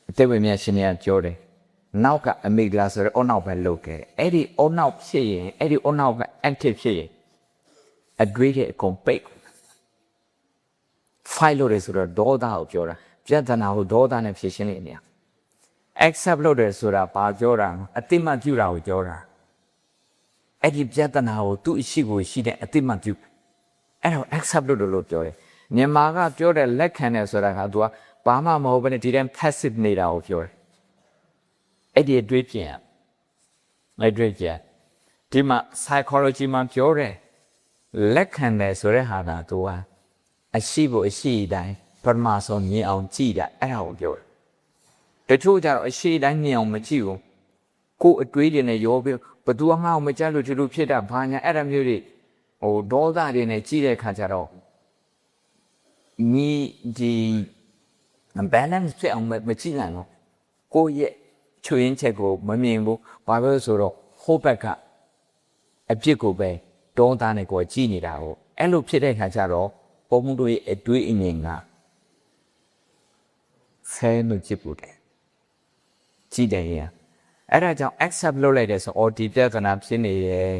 အသက်ဝင်မြရှင်တွေကပြောတယ်နောက်ကအမိဂလာဆိုရအနောက်ပဲလုပ်ခဲ့အဲ့ဒီအနောက်ဖြစ်ရင်အဲ့ဒီအနောက်က active ဖြစ်ရင်အတွေးရဲ့အကုန်ပိတ်5လို့ရဆိုတော့ဒေါသကိုပြောတာစက်တနာကိုဒေါသနဲ့ဖြည့်ရှင်းနေတယ် accept လုပ်တယ်ဆိုတာဘာပြောတာအတိမတ်ပြုတာကိုပြောတာအဲ့ဒီပြဿနာကိုသူ့အရှိကိုရှိတဲ့အတိမတ်ပြုအဲ့ဒါကို accept လုပ်တယ်လို့ပြောတယ်မြန်မာကပြောတဲ့လက်ခံတယ်ဆိုတာက तू ကဘာမှမဟုတ်ဘဲနဲ့ဒီတိုင်း passive နေတာကိုပြောတယ်အဲ့ဒီအတွေ့အကြုံအဲ့ဒီဒီမှာ psychology မှာပြောတယ်လက်ခံတယ်ဆိုတဲ့ဟာက तू ကအရှိကိုအရှိတိုင်းပထမဆုံးမြင်အောင်ကြည့်တာအဲ့ဒါကိုပြောတယ်တချို့ကြတော့အရှိတိုင်းမြင်အောင်မကြည့်ဘူးကိုယ်အတွေးတွေနဲ့ရောပြီးဘသူကငါ့ကိုမကြက်လို့ဒီလိုဖြစ်တာဘာညာအဲ့ဒါမျိုးတွေဟိုဒေါသတွေနဲ့ကြည့်တဲ့ခါကျတော့ညီဒီ balance ဖြစ်အောင်မကြည့်နိုင်ဘူးကိုယ့်ရဲ့ချွေရင်းချက်ကိုမမြင်ဘူးဘာပဲဆိုတော့ဟိုဘက်ကအပြစ်ကိုပဲဒေါသနဲ့ကိုယ်ကြည့်နေတာကိုအဲ့လိုဖြစ်တဲ့ခါကျတော့ပုံမှုတို့ရဲ့အတွေးအမြင်ကဆဲလို့ကြည့်ဖို့တယ်ကြည့်တယ်ရအဲ့ဒါကြောင့် accept လုပ်လိုက်တယ်ဆိုအော်ဒီပြဿနာဖြစ်နေတယ်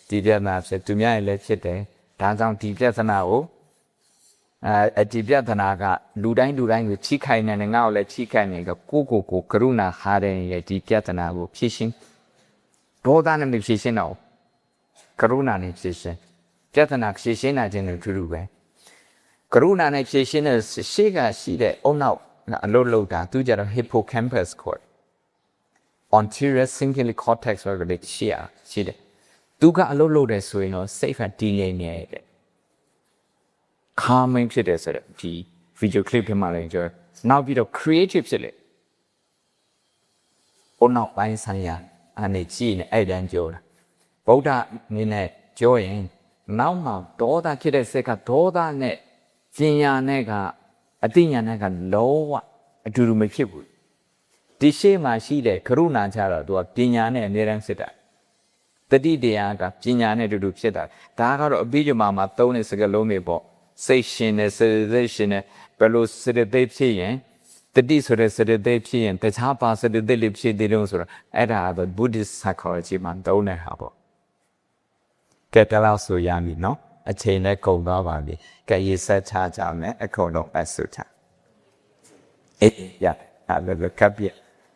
ဒီပြဿနာဖြစ်သူများလည်းဖြစ်တယ်ဒါကြောင့်ဒီပြဿနာကိုဒီပြဿနာကလူတိုင်းကိုချိခိုင်နေတယ်ငါ့ကိုလည်းချိခိုင်နေကကိုကရုဏာဟာတဲ့ရဲ့ဒီပြဿနာကိုဖြေရှင်းဒေါသနဲ့ဖြေရှင်းတော့ကရုဏာနဲ့ဖြေရှင်းပြဿနာဖြေရှင်းနိုင်ခြင်းနဲ့တူတူပဲကရုဏာနဲ့ဖြေရှင်းတဲ့ရှေ့ကရှိတဲ့အုံနောက်အလုပ်လုပ်တာသူကြတော့ hippocampus cord anterior cingulate cortex ဆိုတဲ့ရှိတယ်သူကအလုပ်လုပ်တယ်ဆိုရင်တော့ safe and delay နေတဲ့ calming ဖြစ်တယ်ဆိုတော့ဒီ video clip ထဲမှာလည်းကျွန်တော်နောက်ပြီးတော့ creative ဖြစ်လေအနောက်ပိုင်းဆိုင်ရာအနေကြည့်နေအဲ့တန်းပြောတာဗုဒ္ဓအနေနဲ့ပြောရင်နောက်မှာဒေါသဖြစ်တဲ့စိတ်ကဒေါသနဲ့ပညာနဲ့ကအတိညာနဲ့ကလုံးဝအတူတူမဖြစ်ဘူးဒီရှေ့မှာရှိတဲ့ကရုဏာကြတော့သူကပညာနဲ့အနည်းတန်းစစ်တာတတိတရားကပညာနဲ့အတူတူဖြစ်တာဒါကတော့အဘိဓမ္မာမှာသုံးတဲ့စကားလုံးတွေပေါ့စိတ်ရှင်နဲ့စေတရှင်နဲ့ဘယ်လိုစေတသိက်ဖြစ်ရင်တတိဆိုတဲ့စေတသိက်ဖြစ်ရင်တခြားပါစေတသိက်လေးဖြစ်သေးတယ်ဆိုတော့အဲ့ဒါက Buddhist psychology မှာသုံးတဲ့ဟာပေါ့ကဲတလောက်ဆိုရပြီနော် အချိန်နဲ့ကုန်သွားပါပြီကဲရေးဆက်ချကြမယ်အခုတော့အဆုချအေးရအဲ့လိုကပ်ပြ